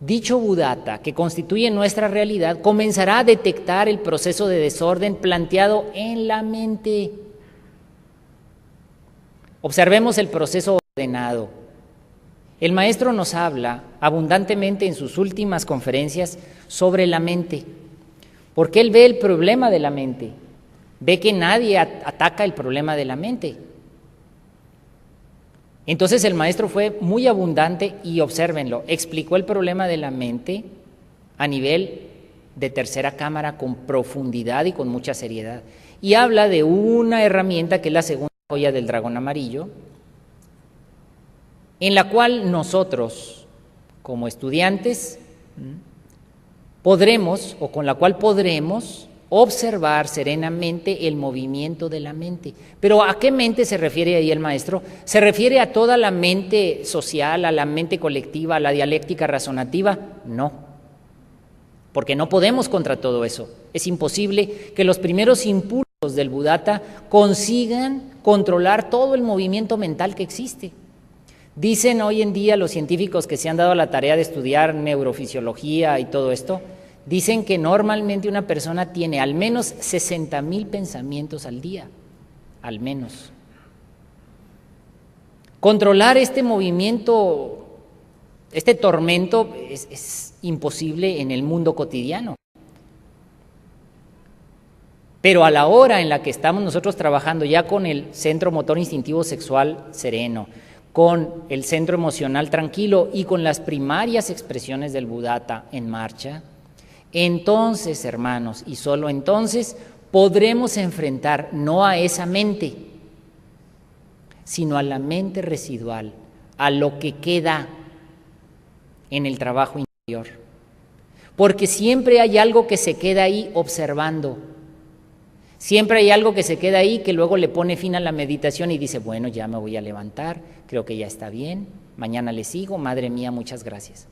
Dicho Buddhata, que constituye nuestra realidad, comenzará a detectar el proceso de desorden planteado en la mente. Observemos el proceso ordenado. El maestro nos habla abundantemente en sus últimas conferencias sobre la mente, porque él ve el problema de la mente, ve que nadie ataca el problema de la mente. Entonces el maestro fue muy abundante y obsérvenlo, explicó el problema de la mente a nivel de tercera cámara con profundidad y con mucha seriedad. Y habla de una herramienta que es la segunda joya del dragón amarillo, en la cual nosotros, como estudiantes, podremos, o con la cual podremos observar serenamente el movimiento de la mente. Pero ¿a qué mente se refiere ahí el maestro? ¿Se refiere a toda la mente social, a la mente colectiva, a la dialéctica razonativa? No, porque no podemos contra todo eso. Es imposible que los primeros impulsos del Buddhata consigan controlar todo el movimiento mental que existe. Dicen hoy en día los científicos que se han dado la tarea de estudiar neurofisiología y todo esto, dicen que normalmente una persona tiene al menos 60,000 pensamientos al día, al menos. Controlar este movimiento, este tormento es imposible en el mundo cotidiano. Pero a la hora en la que estamos nosotros trabajando ya con el centro motor instintivo sexual sereno, con el centro emocional tranquilo y con las primarias expresiones del Buddhata en marcha, entonces, hermanos, y solo entonces podremos enfrentar no a esa mente, sino a la mente residual, a lo que queda en el trabajo interior. Porque siempre hay algo que se queda ahí observando. Siempre hay algo que se queda ahí que luego le pone fin a la meditación y dice, bueno, ya me voy a levantar, creo que ya está bien, mañana le sigo, madre mía, muchas gracias.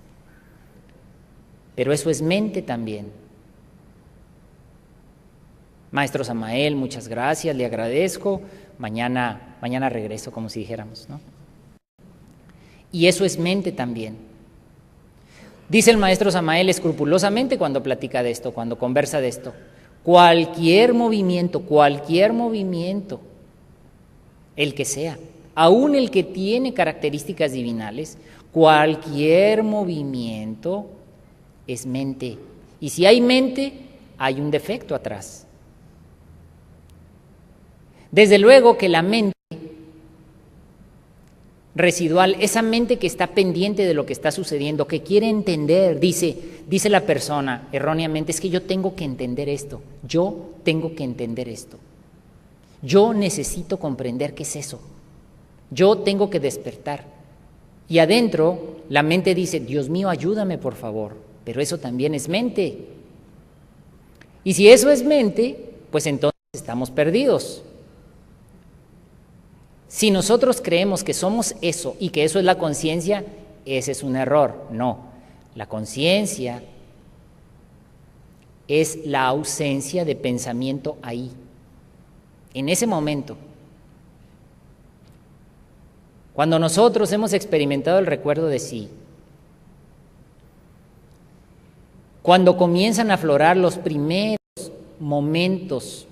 Pero eso es mente también. Maestro Samael, muchas gracias, le agradezco, mañana regreso, como si dijéramos, ¿no? Y eso es mente también. Dice el maestro Samael escrupulosamente cuando platica de esto, cuando conversa de esto, cualquier movimiento, el que sea, aún el que tiene características divinales, cualquier movimiento es mente. Y si hay mente, hay un defecto atrás. Desde luego que la mente residual, esa mente que está pendiente de lo que está sucediendo, que quiere entender, dice la persona erróneamente, es que yo tengo que entender esto, yo necesito comprender qué es eso, yo tengo que despertar. Y adentro la mente dice, Dios mío, ayúdame por favor, pero eso también es mente. Y si eso es mente, pues entonces estamos perdidos. Si nosotros creemos que somos eso y que eso es la conciencia, ese es un error. No, la conciencia es la ausencia de pensamiento ahí, en ese momento. Cuando nosotros hemos experimentado el recuerdo de sí, cuando comienzan a aflorar los primeros momentos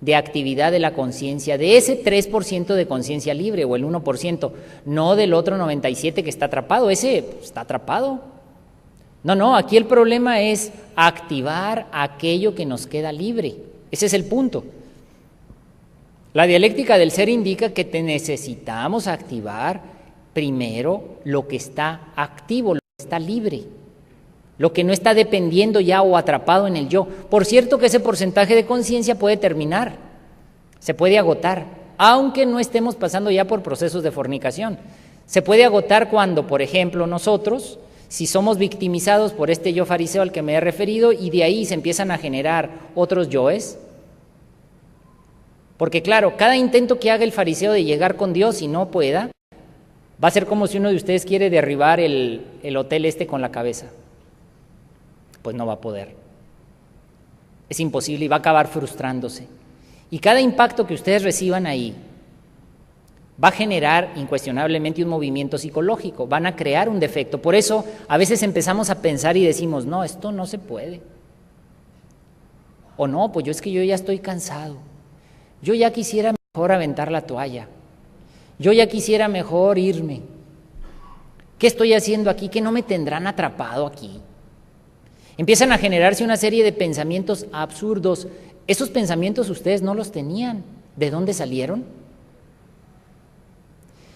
de actividad de la conciencia, de ese 3% de conciencia libre o el 1%, no del otro 97% que está atrapado, ese está atrapado. No, aquí el problema es activar aquello que nos queda libre. Ese es el punto. La dialéctica del ser indica que necesitamos activar primero lo que está activo, lo que está libre, lo que no está dependiendo ya o atrapado en el yo. Por cierto que ese porcentaje de conciencia puede terminar, se puede agotar, aunque no estemos pasando ya por procesos de fornicación. Se puede agotar cuando, por ejemplo, nosotros, si somos victimizados por este yo fariseo al que me he referido y de ahí se empiezan a generar otros yoes, porque claro, cada intento que haga el fariseo de llegar con Dios y no pueda, va a ser como si uno de ustedes quiere derribar el hotel este con la cabeza. Pues no va a poder. Es imposible y va a acabar frustrándose. Y cada impacto que ustedes reciban ahí va a generar incuestionablemente un movimiento psicológico, van a crear un defecto. Por eso a veces empezamos a pensar y decimos, no, esto no se puede. O no, pues yo ya estoy cansado. Yo ya quisiera mejor aventar la toalla. Yo ya quisiera mejor irme. ¿Qué estoy haciendo aquí? ¿Que no me tendrán atrapado aquí? Empiezan a generarse una serie de pensamientos absurdos. Esos pensamientos ustedes no los tenían. ¿De dónde salieron?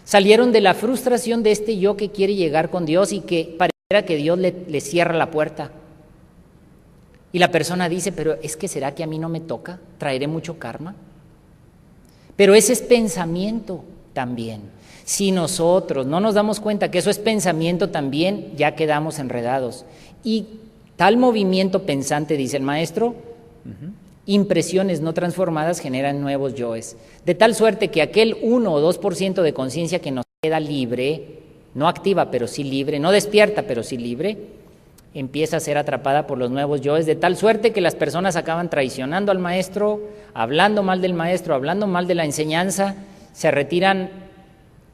Salieron de la frustración de este yo que quiere llegar con Dios y que pareciera que Dios le cierra la puerta. Y la persona dice, pero es que ¿será que a mí no me toca? ¿Traeré mucho karma? Pero ese es pensamiento también. Si nosotros no nos damos cuenta que eso es pensamiento también, ya quedamos enredados. Y tal movimiento pensante, dice el maestro, impresiones no transformadas generan nuevos yoes. De tal suerte que aquel 1 o 2% de conciencia que nos queda libre, no activa pero sí libre, no despierta pero sí libre, empieza a ser atrapada por los nuevos yoes, de tal suerte que las personas acaban traicionando al maestro, hablando mal del maestro, hablando mal de la enseñanza, se retiran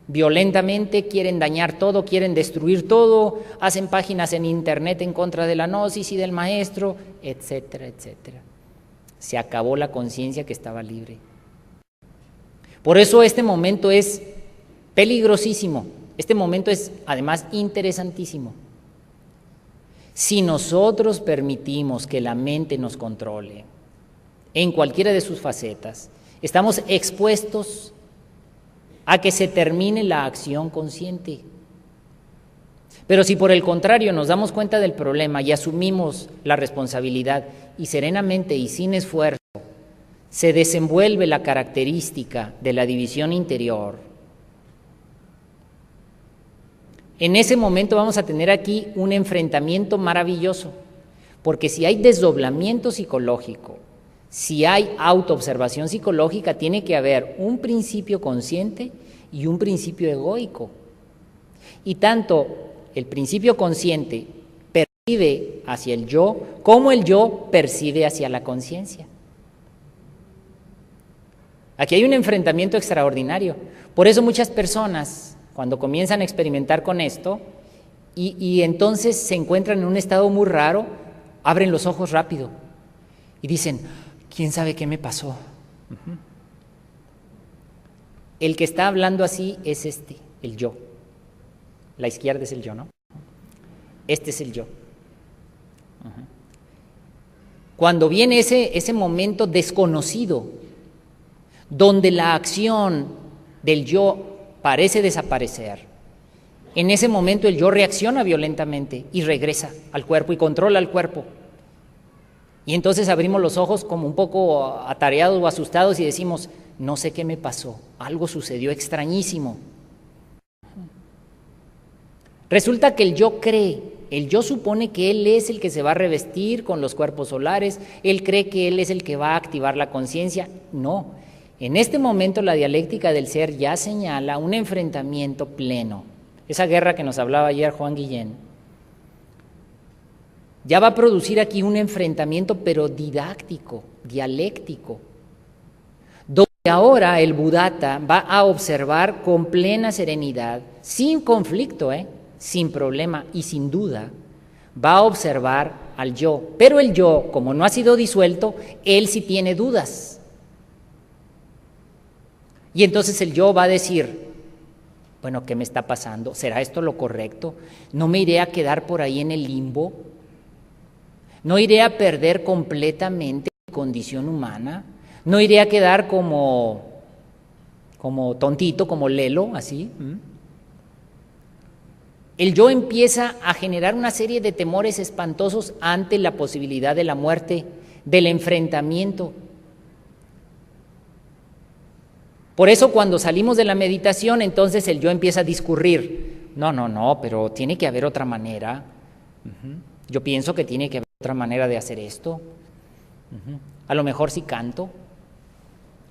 violentamente, quieren dañar todo, quieren destruir todo, hacen páginas en internet en contra de la gnosis y del maestro, etcétera, etcétera. Se acabó la conciencia que estaba libre. Por eso este momento es peligrosísimo, este momento es además interesantísimo. Si nosotros permitimos que la mente nos controle en cualquiera de sus facetas, estamos expuestos a que se termine la acción consciente. Pero si por el contrario nos damos cuenta del problema y asumimos la responsabilidad y serenamente y sin esfuerzo se desenvuelve la característica de la división interior, en ese momento vamos a tener aquí un enfrentamiento maravilloso, porque si hay desdoblamiento psicológico, si hay autoobservación psicológica, tiene que haber un principio consciente y un principio egoico. Y tanto el principio consciente percibe hacia el yo, como el yo percibe hacia la conciencia. Aquí hay un enfrentamiento extraordinario. Por eso muchas personas, cuando comienzan a experimentar con esto y entonces se encuentran en un estado muy raro, abren los ojos rápido y dicen, ¿quién sabe qué me pasó? El que está hablando así es el yo. La izquierda es el yo, ¿no? Este es el yo. Cuando viene ese momento desconocido, donde la acción del yo parece desaparecer, en ese momento el yo reacciona violentamente y regresa al cuerpo y controla al cuerpo. Y entonces abrimos los ojos como un poco atareados o asustados y decimos, no sé qué me pasó, algo sucedió extrañísimo. Resulta que el yo cree El yo supone que él es el que se va a revestir con los cuerpos solares, él cree que él es el que va a activar la conciencia. No, en este momento la dialéctica del ser ya señala un enfrentamiento pleno. Esa guerra que nos hablaba ayer Juan Guillén, ya va a producir aquí un enfrentamiento pero didáctico, dialéctico, donde ahora el Buddhata va a observar con plena serenidad, sin conflicto, sin problema y sin duda, va a observar al yo. Pero el yo, como no ha sido disuelto, él sí tiene dudas. Y entonces el yo va a decir, bueno, ¿qué me está pasando? ¿Será esto lo correcto? ¿No me iré a quedar por ahí en el limbo? ¿No iré a perder completamente mi condición humana? ¿No iré a quedar como tontito, como lelo, así? El yo empieza a generar una serie de temores espantosos ante la posibilidad de la muerte, del enfrentamiento. Por eso cuando salimos de la meditación, entonces el yo empieza a discurrir. No, pero tiene que haber otra manera. Yo pienso que tiene que haber otra manera de hacer esto. A lo mejor si canto,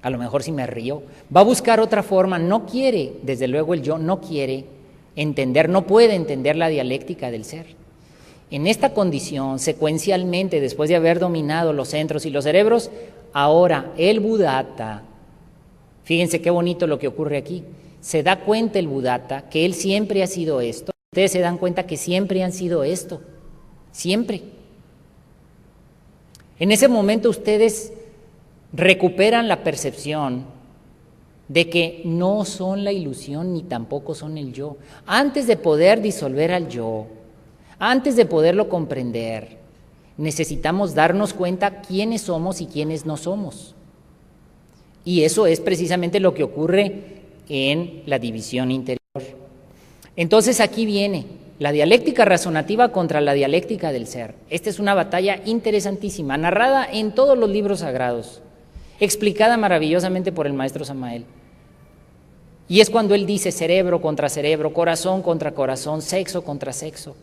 a lo mejor si me río. Va a buscar otra forma, no quiere, desde luego el yo no quiere entender, no puede entender la dialéctica del ser. En esta condición, secuencialmente, después de haber dominado los centros y los cerebros, ahora el Buddhata, fíjense qué bonito lo que ocurre aquí, se da cuenta el Buddhata que él siempre ha sido esto. Ustedes se dan cuenta que siempre han sido esto, siempre. En ese momento ustedes recuperan la percepción de que no son la ilusión ni tampoco son el yo. Antes de poder disolver al yo, antes de poderlo comprender, necesitamos darnos cuenta quiénes somos y quiénes no somos. Y eso es precisamente lo que ocurre en la división interior. Entonces aquí viene la dialéctica razonativa contra la dialéctica del ser. Esta es una batalla interesantísima, narrada en todos los libros sagrados, explicada maravillosamente por el maestro Samael. Y es cuando él dice cerebro contra cerebro, corazón contra corazón, sexo contra sexo.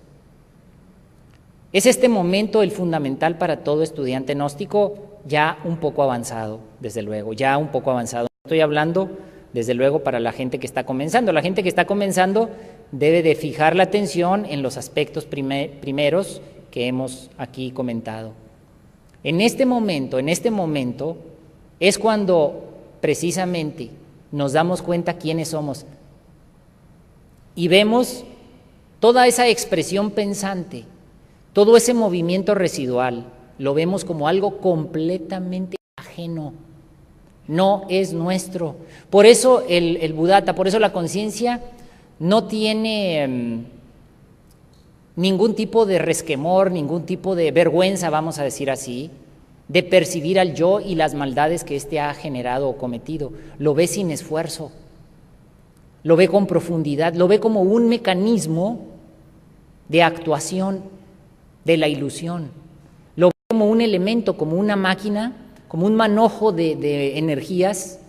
Es este momento el fundamental para todo estudiante gnóstico ya un poco avanzado, desde luego, ya un poco avanzado. Estoy hablando, desde luego, para la gente que está comenzando. La gente que está comenzando debe de fijar la atención en los aspectos primeros que hemos aquí comentado. En este momento es cuando precisamente nos damos cuenta quiénes somos y vemos toda esa expresión pensante, todo ese movimiento residual, lo vemos como algo completamente ajeno, no es nuestro. Por eso el Buddhata, por eso la conciencia no tiene ningún tipo de resquemor, ningún tipo de vergüenza, vamos a decir así, de percibir al yo y las maldades que éste ha generado o cometido. Lo ve sin esfuerzo, lo ve con profundidad, lo ve como un mecanismo de actuación de la ilusión, lo ve como un elemento, como una máquina, como un manojo de energías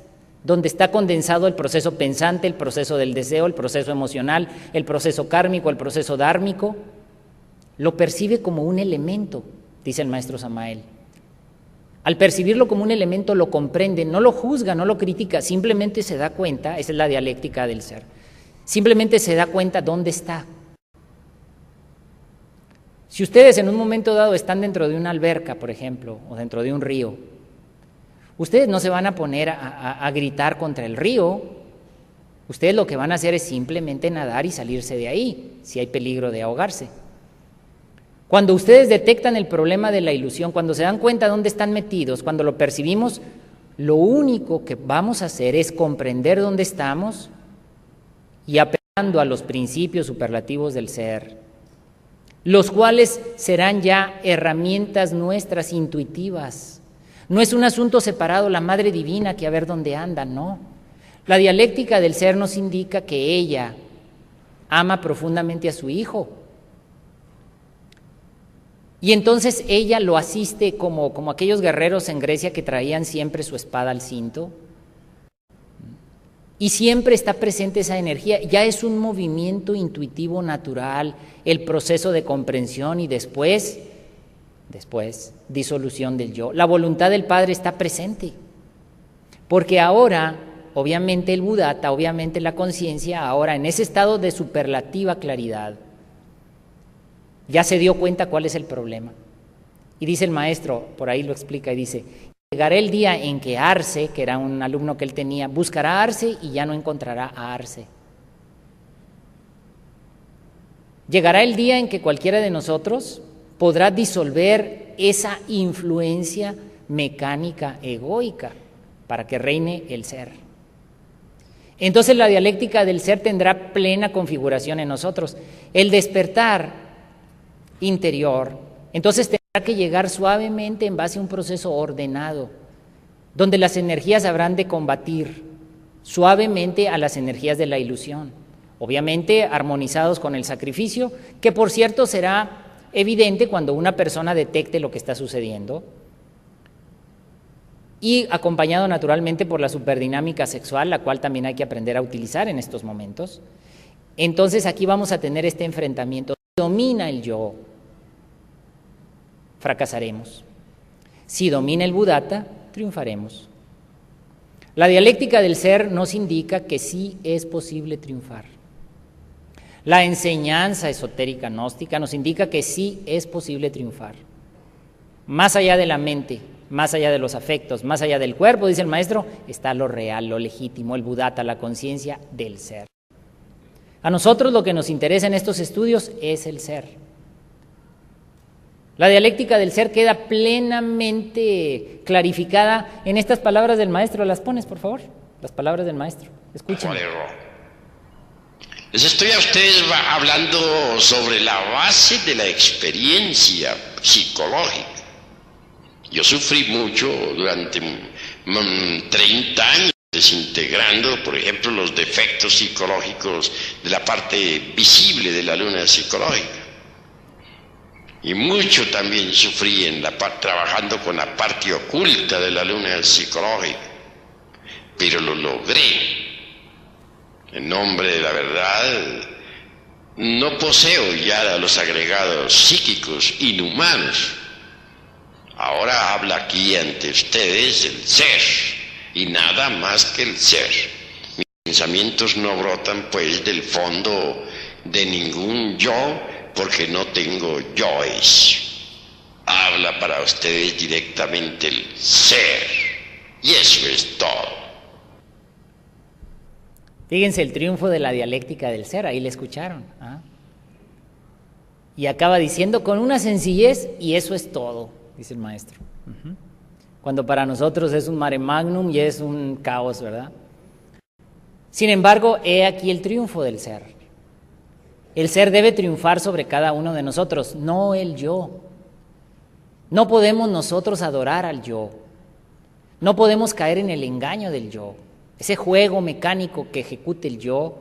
donde está condensado el proceso pensante, el proceso del deseo, el proceso emocional, el proceso kármico, el proceso dármico. Lo percibe como un elemento, dice el maestro Samael. Al percibirlo como un elemento lo comprende, no lo juzga, no lo critica, simplemente se da cuenta, esa es la dialéctica del ser, simplemente se da cuenta dónde está. Si ustedes en un momento dado están dentro de una alberca, por ejemplo, o dentro de un río, ustedes no se van a poner a gritar contra el río, ustedes lo que van a hacer es simplemente nadar y salirse de ahí, si hay peligro de ahogarse. Cuando ustedes detectan el problema de la ilusión, cuando se dan cuenta dónde están metidos, cuando lo percibimos, lo único que vamos a hacer es comprender dónde estamos y apelando a los principios superlativos del ser, los cuales serán ya herramientas nuestras intuitivas. No es un asunto separado, la Madre Divina, que a ver dónde anda, no. La dialéctica del ser nos indica que ella ama profundamente a su Hijo. Y entonces ella lo asiste como aquellos guerreros en Grecia que traían siempre su espada al cinto. Y siempre está presente esa energía, ya es un movimiento intuitivo natural, el proceso de comprensión y después, disolución del yo. La voluntad del Padre está presente, porque ahora, obviamente el Buddhata, obviamente la conciencia, ahora en ese estado de superlativa claridad, ya se dio cuenta cuál es el problema. Y dice el maestro, por ahí lo explica y dice: llegará el día en que Arce, que era un alumno que él tenía, buscará a Arce y ya no encontrará a Arce. Llegará el día en que cualquiera de nosotros podrá disolver esa influencia mecánica egoica para que reine el ser. Entonces la dialéctica del ser tendrá plena configuración en nosotros. El despertar interior, entonces tendrá que llegar suavemente en base a un proceso ordenado, donde las energías habrán de combatir suavemente a las energías de la ilusión, obviamente armonizados con el sacrificio, que por cierto será evidente cuando una persona detecte lo que está sucediendo, y acompañado naturalmente por la superdinámica sexual, la cual también hay que aprender a utilizar en estos momentos. Entonces aquí vamos a tener este enfrentamiento. Si domina el yo, fracasaremos. Si domina el Buddhata, triunfaremos. La dialéctica del ser nos indica que sí es posible triunfar. La enseñanza esotérica gnóstica nos indica que sí es posible triunfar. Más allá de la mente, más allá de los afectos, más allá del cuerpo, dice el maestro, está lo real, lo legítimo, el Buddhata, la conciencia del ser. A nosotros lo que nos interesa en estos estudios es el ser. La dialéctica del ser queda plenamente clarificada en estas palabras del maestro. ¿Las pones, por favor? Las palabras del maestro. Escuchen. Les estoy a ustedes hablando sobre la base de la experiencia psicológica. Yo sufrí mucho durante 30 años desintegrando, por ejemplo, los defectos psicológicos de la parte visible de la luna psicológica. Y mucho también sufrí trabajando con la parte oculta de la luna psicológica, pero lo logré. En nombre de la verdad, no poseo ya los agregados psíquicos inhumanos. Ahora habla aquí ante ustedes el ser, y nada más que el ser. Mis pensamientos no brotan pues del fondo de ningún yo, porque no tengo yoes. Habla para ustedes directamente el ser, y eso es todo. Fíjense el triunfo de la dialéctica del ser, ahí le escucharon. Y acaba diciendo con una sencillez, y eso es todo, dice el maestro. Cuando para nosotros es un mare magnum y es un caos, ¿verdad? Sin embargo, he aquí el triunfo del ser. El ser debe triunfar sobre cada uno de nosotros, no el yo. No podemos nosotros adorar al yo. No podemos caer en el engaño del yo. Ese juego mecánico que ejecute el yo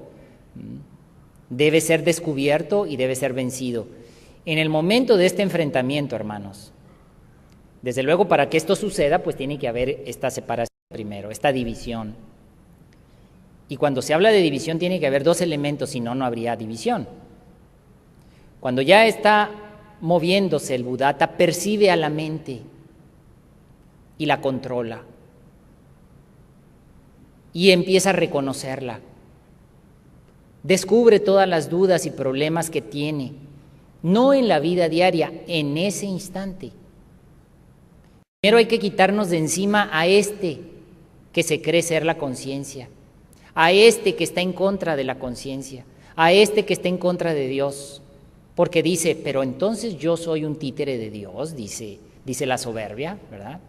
debe ser descubierto y debe ser vencido. En el momento de este enfrentamiento, hermanos, desde luego para que esto suceda, pues tiene que haber esta separación primero, esta división. Y cuando se habla de división tiene que haber dos elementos, si no, no habría división. Cuando ya está moviéndose el Buddhata, percibe a la mente y la controla. Y empieza a reconocerla. Descubre todas las dudas y problemas que tiene, no en la vida diaria, en ese instante. Primero hay que quitarnos de encima a este que se cree ser la conciencia, a este que está en contra de la conciencia, a este que está en contra de Dios, porque dice, pero entonces yo soy un títere de Dios, dice la soberbia, ¿verdad?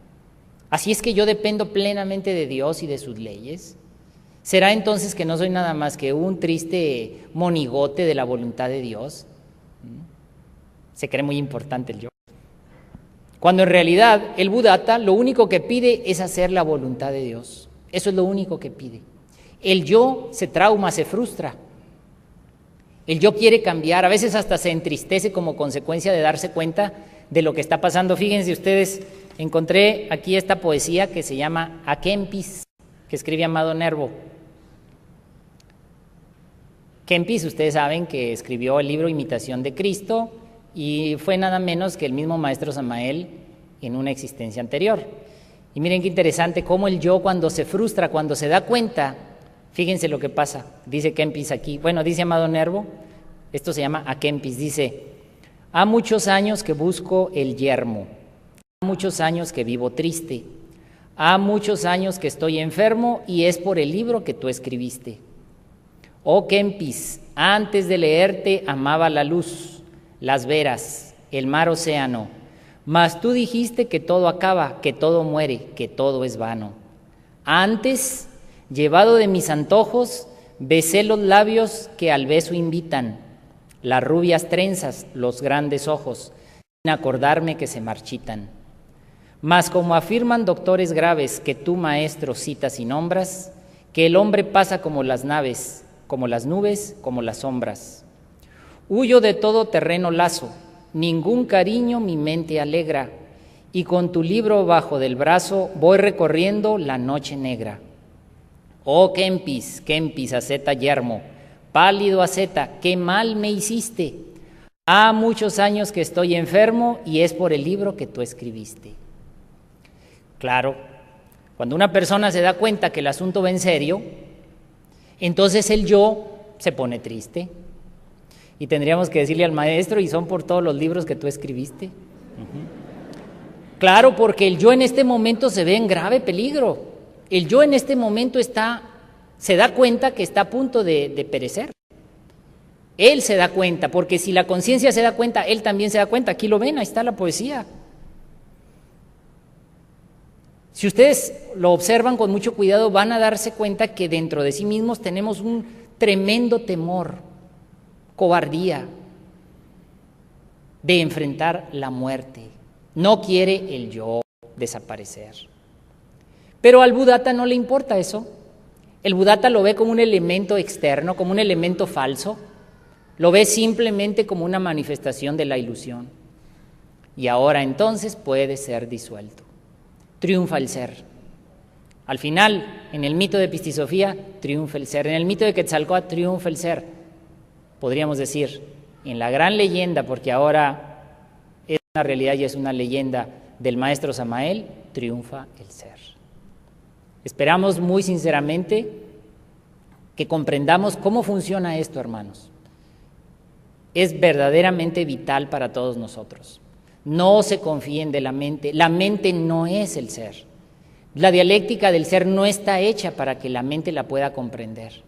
Así es que yo dependo plenamente de Dios y de sus leyes. ¿Será entonces que no soy nada más que un triste monigote de la voluntad de Dios? Se cree muy importante el yo. Cuando en realidad el Buddhata lo único que pide es hacer la voluntad de Dios. Eso es lo único que pide. El yo se trauma, se frustra. El yo quiere cambiar, a veces hasta se entristece como consecuencia de darse cuenta de lo que está pasando. Fíjense ustedes, encontré aquí esta poesía que se llama A Kempis, que escribe Amado Nervo. Kempis, ustedes saben que escribió el libro Imitación de Cristo y fue nada menos que el mismo maestro Samael en una existencia anterior. Y miren qué interesante cómo el yo, cuando se frustra, cuando se da cuenta, fíjense lo que pasa, dice Kempis aquí, bueno, dice Amado Nervo, esto se llama a Kempis, dice: ha muchos años que busco el yermo, ha muchos años que vivo triste, ha muchos años que estoy enfermo y es por el libro que tú escribiste. Oh Kempis, antes de leerte amaba la luz, las veras, el mar océano, mas tú dijiste que todo acaba, que todo muere, que todo es vano. Antes, llevado de mis antojos, besé los labios que al beso invitan, las rubias trenzas, los grandes ojos, sin acordarme que se marchitan. Mas como afirman doctores graves que tú, maestro, citas y nombras, que el hombre pasa como las naves, como las nubes, como las sombras. Huyo de todo terreno lazo, ningún cariño mi mente alegra, y con tu libro bajo del brazo voy recorriendo la noche negra. Oh Kempis, Kempis, asceta yermo, pálido asceta, qué mal me hiciste. Ha muchos años que estoy enfermo y es por el libro que tú escribiste. Claro, cuando una persona se da cuenta que el asunto va en serio, entonces el yo se pone triste. Y tendríamos que decirle al maestro: y son por todos los libros que tú escribiste. Claro, porque el yo en este momento se ve en grave peligro. El yo en este momento se da cuenta que está a punto de perecer. Él se da cuenta, porque si la conciencia se da cuenta, él también se da cuenta. Aquí lo ven, ahí está la poesía. Si ustedes lo observan con mucho cuidado, van a darse cuenta que dentro de sí mismos tenemos un tremendo temor, cobardía de enfrentar la muerte. No quiere el yo desaparecer. Pero al Buddhata no le importa eso. El Buddhata lo ve como un elemento externo, como un elemento falso. Lo ve simplemente como una manifestación de la ilusión. Y ahora entonces puede ser disuelto. Triunfa el ser. Al final, en el mito de Pistisofía, triunfa el ser. En el mito de Quetzalcóatl, triunfa el ser. Podríamos decir, en la gran leyenda, porque ahora es una realidad y es una leyenda del maestro Samael, triunfa el ser. Esperamos muy sinceramente que comprendamos cómo funciona esto, hermanos. Es verdaderamente vital para todos nosotros. No se confíen de la mente no es el ser. La dialéctica del ser no está hecha para que la mente la pueda comprender.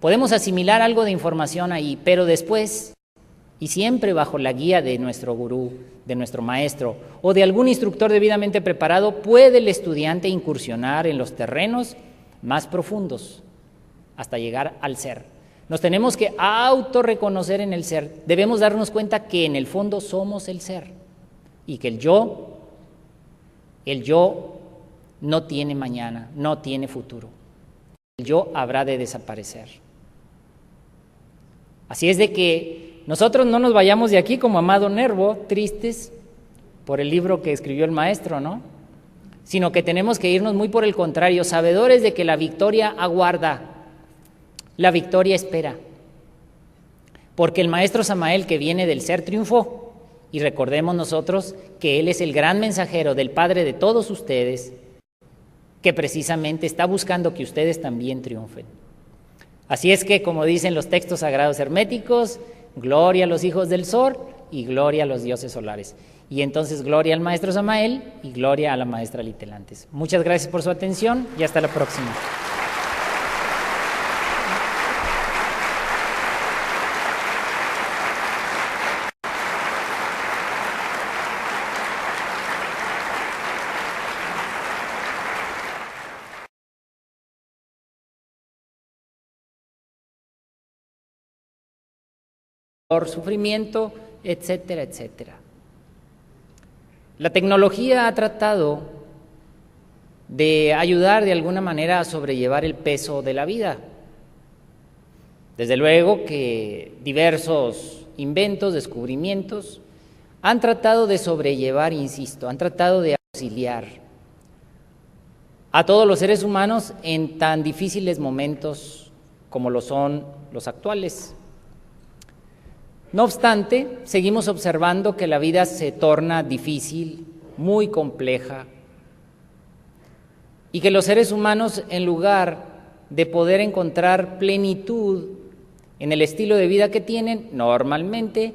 Podemos asimilar algo de información ahí, pero después, y siempre bajo la guía de nuestro gurú, de nuestro maestro o de algún instructor debidamente preparado, puede el estudiante incursionar en los terrenos más profundos hasta llegar al ser. Nos tenemos que autorreconocer en el ser. Debemos darnos cuenta que en el fondo somos el ser y que el yo no tiene mañana, no tiene futuro. El yo habrá de desaparecer. Así es de que nosotros no nos vayamos de aquí como Amado Nervo, tristes por el libro que escribió el maestro, ¿no? Sino que tenemos que irnos muy por el contrario, sabedores de que la victoria aguarda. La victoria espera, porque el maestro Samael, que viene del ser, triunfó. Y recordemos nosotros que él es el gran mensajero del Padre de todos ustedes, que precisamente está buscando que ustedes también triunfen. Así es que, como dicen los textos sagrados herméticos, gloria a los hijos del sol y gloria a los dioses solares. Y entonces gloria al maestro Samael y gloria a la maestra Litelantes. Muchas gracias por su atención y hasta la próxima. Por sufrimiento, etcétera, etcétera. La tecnología ha tratado de ayudar de alguna manera a sobrellevar el peso de la vida. Desde luego que diversos inventos, descubrimientos, han tratado de sobrellevar, insisto, han tratado de auxiliar a todos los seres humanos en tan difíciles momentos como lo son los actuales. No obstante, seguimos observando que la vida se torna difícil, muy compleja, y que los seres humanos, en lugar de poder encontrar plenitud en el estilo de vida que tienen, normalmente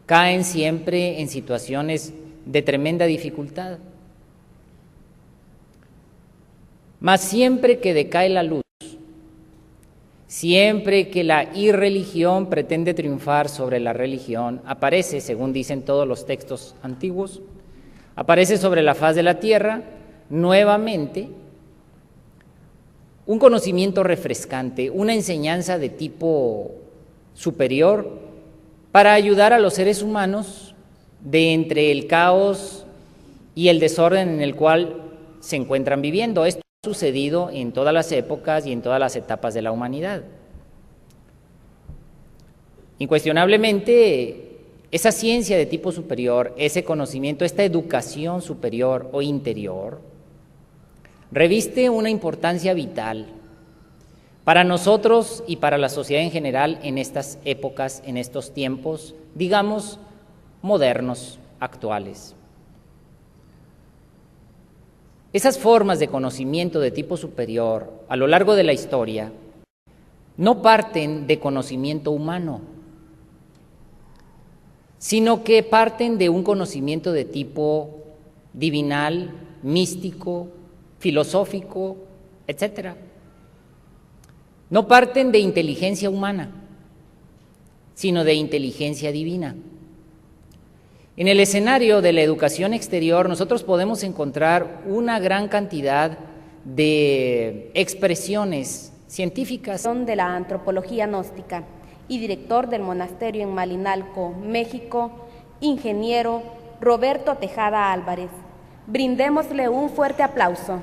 caen siempre en situaciones de tremenda dificultad. Mas siempre que decae la luz, siempre que la irreligión pretende triunfar sobre la religión, aparece, según dicen todos los textos antiguos, aparece sobre la faz de la tierra nuevamente un conocimiento refrescante, una enseñanza de tipo superior para ayudar a los seres humanos de entre el caos y el desorden en el cual se encuentran viviendo. Esto ha sucedido en todas las épocas y en todas las etapas de la humanidad. Incuestionablemente, esa ciencia de tipo superior, ese conocimiento, esta educación superior o interior, reviste una importancia vital para nosotros y para la sociedad en general en estas épocas, en estos tiempos, digamos, modernos, actuales. Esas formas de conocimiento de tipo superior a lo largo de la historia no parten de conocimiento humano, sino que parten de un conocimiento de tipo divinal, místico, filosófico, etcétera. No parten de inteligencia humana, sino de inteligencia divina. En el escenario de la educación exterior, nosotros podemos encontrar una gran cantidad de expresiones científicas. De la antropología gnóstica y director del monasterio en Malinalco, México, ingeniero Roberto Tejada Álvarez. Brindémosle un fuerte aplauso.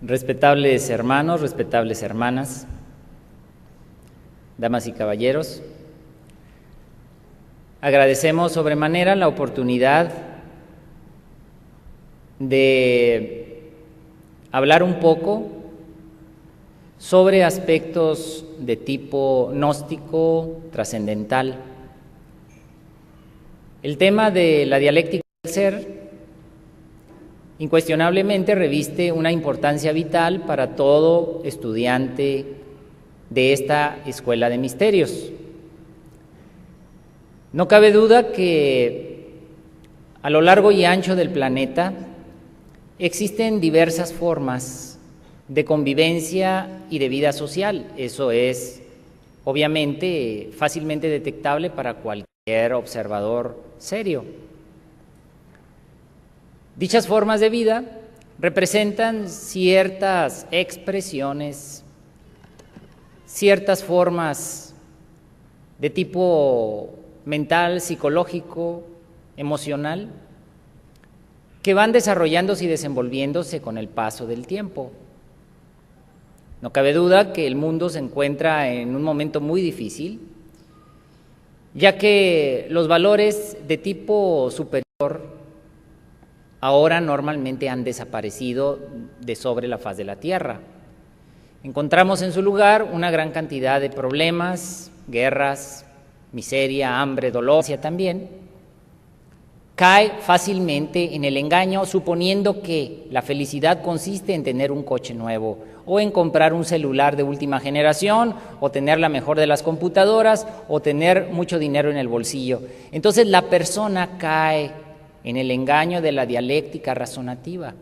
Respetables hermanos, respetables hermanas, damas y caballeros, agradecemos sobremanera la oportunidad de hablar un poco sobre aspectos de tipo gnóstico, trascendental. El tema de la dialéctica del ser incuestionablemente reviste una importancia vital para todo estudiante de esta escuela de misterios. No cabe duda que a lo largo y ancho del planeta existen diversas formas de convivencia y de vida social. Eso es obviamente fácilmente detectable para cualquier observador serio. Dichas formas de vida representan ciertas expresiones, ciertas formas de tipo mental, psicológico, emocional, que van desarrollándose y desenvolviéndose con el paso del tiempo. No cabe duda que el mundo se encuentra en un momento muy difícil, ya que los valores de tipo superior ahora normalmente han desaparecido de sobre la faz de la tierra. Encontramos en su lugar una gran cantidad de problemas, guerras, miseria, hambre, dolor, también. Cae fácilmente en el engaño suponiendo que la felicidad consiste en tener un coche nuevo o en comprar un celular de última generación o tener la mejor de las computadoras o tener mucho dinero en el bolsillo. Entonces la persona cae en el engaño de la dialéctica razonativa.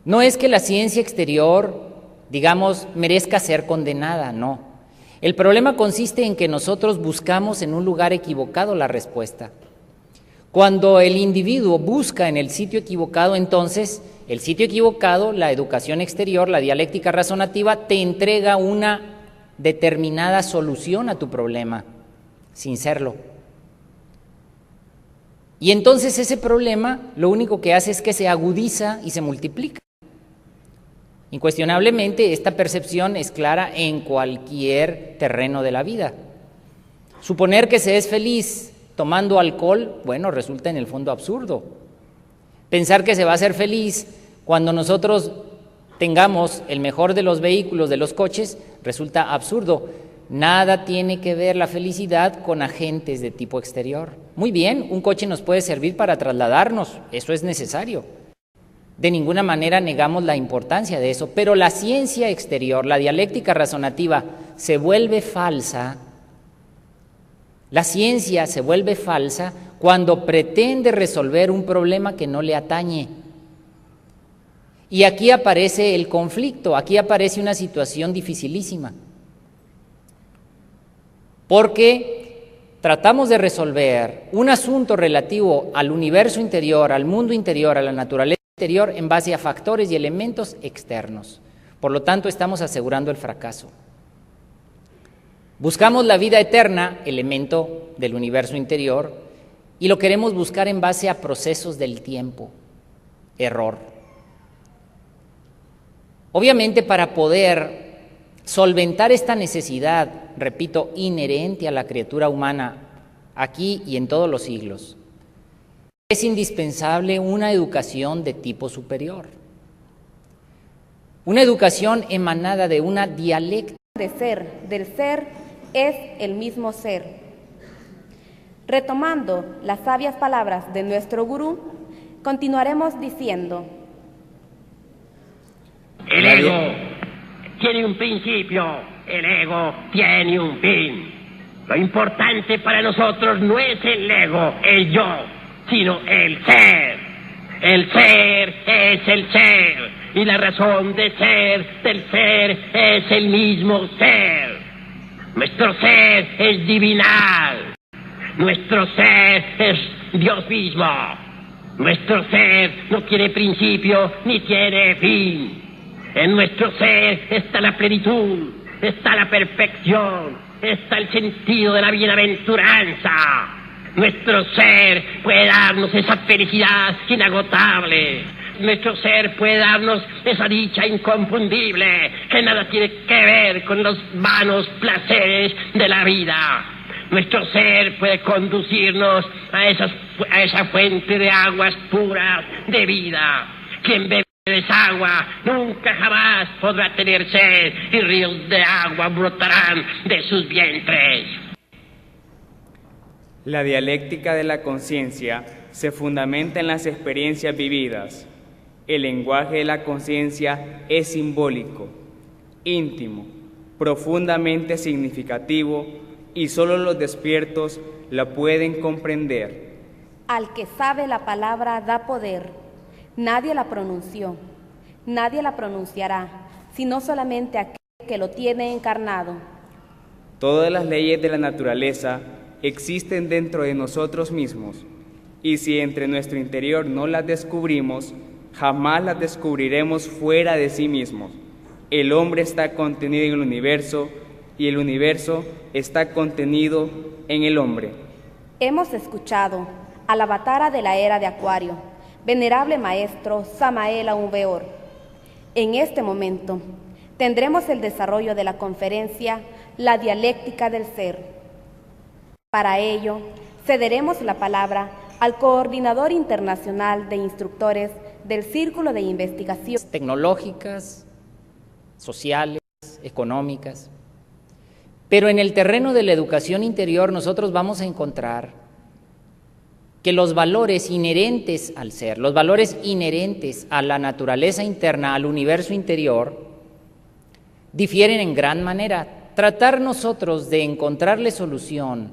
No es que la ciencia exterior, digamos, merezca ser condenada, no. El problema consiste en que nosotros buscamos en un lugar equivocado la respuesta. Cuando el individuo busca en el sitio equivocado, entonces el sitio equivocado, la educación exterior, la dialéctica razonativa, te entrega una determinada solución a tu problema, sin serlo. Y entonces ese problema lo único que hace es que se agudiza y se multiplica. Incuestionablemente, esta percepción es clara en cualquier terreno de la vida. Suponer que se es feliz tomando alcohol, bueno, resulta en el fondo absurdo. Pensar que se va a ser feliz cuando nosotros tengamos el mejor de los vehículos, de los coches, resulta absurdo. Nada tiene que ver la felicidad con agentes de tipo exterior. Muy bien, un coche nos puede servir para trasladarnos, eso es necesario. De ninguna manera negamos la importancia de eso, pero la ciencia exterior, la dialéctica razonativa, se vuelve falsa. La ciencia se vuelve falsa cuando pretende resolver un problema que no le atañe. Y aquí aparece el conflicto, aquí aparece una situación dificilísima. Porque tratamos de resolver un asunto relativo al universo interior, al mundo interior, a la naturaleza interior, en base a factores y elementos externos. Por lo tanto, estamos asegurando el fracaso. Buscamos la vida eterna, elemento del universo interior, y lo queremos buscar en base a procesos del tiempo. Error. Obviamente, para poder solventar esta necesidad, repito, inherente a la criatura humana, aquí y en todos los siglos, es indispensable una educación de tipo superior. Una educación emanada de una dialéctica de ser, del ser es el mismo ser. Retomando las sabias palabras de nuestro gurú, continuaremos diciendo: el ego tiene un principio, el ego tiene un fin. Lo importante para nosotros no es el ego, el yo, sino el ser. El ser es el ser, y la razón de ser del ser es el mismo ser. Nuestro ser es divinal, nuestro ser es Dios mismo. Nuestro ser no tiene principio ni tiene fin. En nuestro ser está la plenitud, está la perfección, está el sentido de la bienaventuranza. Nuestro ser puede darnos esa felicidad inagotable. Nuestro ser puede darnos esa dicha inconfundible que nada tiene que ver con los vanos placeres de la vida. Nuestro ser puede conducirnos a esa fuente de aguas puras de vida. Quien bebe de esa agua nunca jamás podrá tener sed, y ríos de agua brotarán de sus vientres. La dialéctica de la conciencia se fundamenta en las experiencias vividas. El lenguaje de la conciencia es simbólico, íntimo, profundamente significativo, y solo los despiertos la pueden comprender. Al que sabe la palabra da poder. Nadie la pronunció, nadie la pronunciará, sino solamente aquel que lo tiene encarnado. Todas las leyes de la naturaleza existen dentro de nosotros mismos, y si entre nuestro interior no las descubrimos, jamás las descubriremos fuera de sí mismos. El hombre está contenido en el universo, y el universo está contenido en el hombre. Hemos escuchado al avatara de la era de Acuario, venerable maestro Samael Aun Weor. En este momento tendremos el desarrollo de la conferencia La dialéctica del ser. Para ello, cederemos la palabra al coordinador internacional de instructores del Círculo de Investigación tecnológicas, sociales, económicas. Pero en el terreno de la educación interior nosotros vamos a encontrar que los valores inherentes al ser, los valores inherentes a la naturaleza interna, al universo interior, difieren en gran manera. Tratar nosotros de encontrarle solución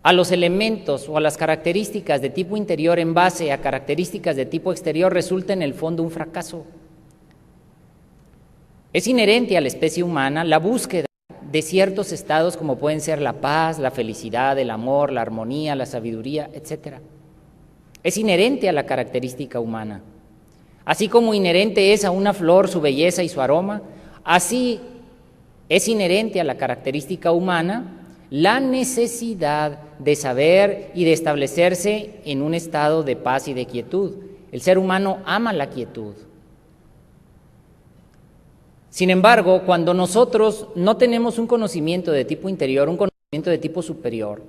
a los elementos o a las características de tipo interior en base a características de tipo exterior resulta en el fondo un fracaso. Es inherente a la especie humana la búsqueda de ciertos estados como pueden ser la paz, la felicidad, el amor, la armonía, la sabiduría, etc. Es inherente a la característica humana. Así como inherente es a una flor su belleza y su aroma, así es inherente a la característica humana la necesidad de saber y de establecerse en un estado de paz y de quietud. El ser humano ama la quietud. Sin embargo, cuando nosotros no tenemos un conocimiento de tipo interior, un conocimiento de tipo superior,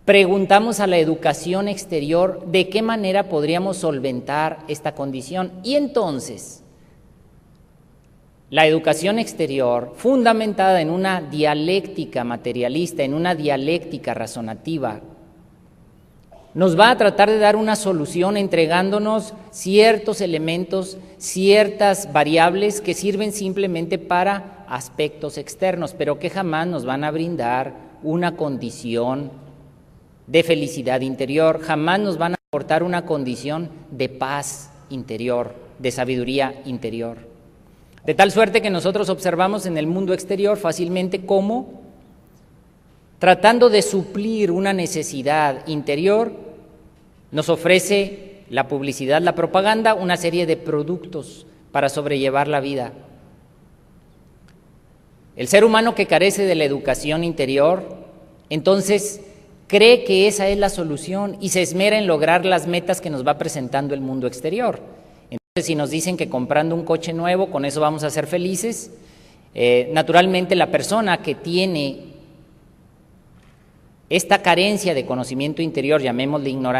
preguntamos a la educación exterior de qué manera podríamos solventar esta condición. Y entonces, la educación exterior, fundamentada en una dialéctica materialista, en una dialéctica razonativa, nos va a tratar de dar una solución entregándonos ciertos elementos, ciertas variables que sirven simplemente para aspectos externos, pero que jamás nos van a brindar una condición de felicidad interior, jamás nos van a aportar una condición de paz interior, de sabiduría interior. De tal suerte que nosotros observamos en el mundo exterior fácilmente cómo, tratando de suplir una necesidad interior, nos ofrece la publicidad, la propaganda, una serie de productos para sobrellevar la vida. El ser humano que carece de la educación interior, entonces cree que esa es la solución y se esmera en lograr las metas que nos va presentando el mundo exterior. Entonces, si nos dicen que comprando un coche nuevo, con eso vamos a ser felices, naturalmente la persona que tiene esta carencia de conocimiento interior, llamémosle ignorancia,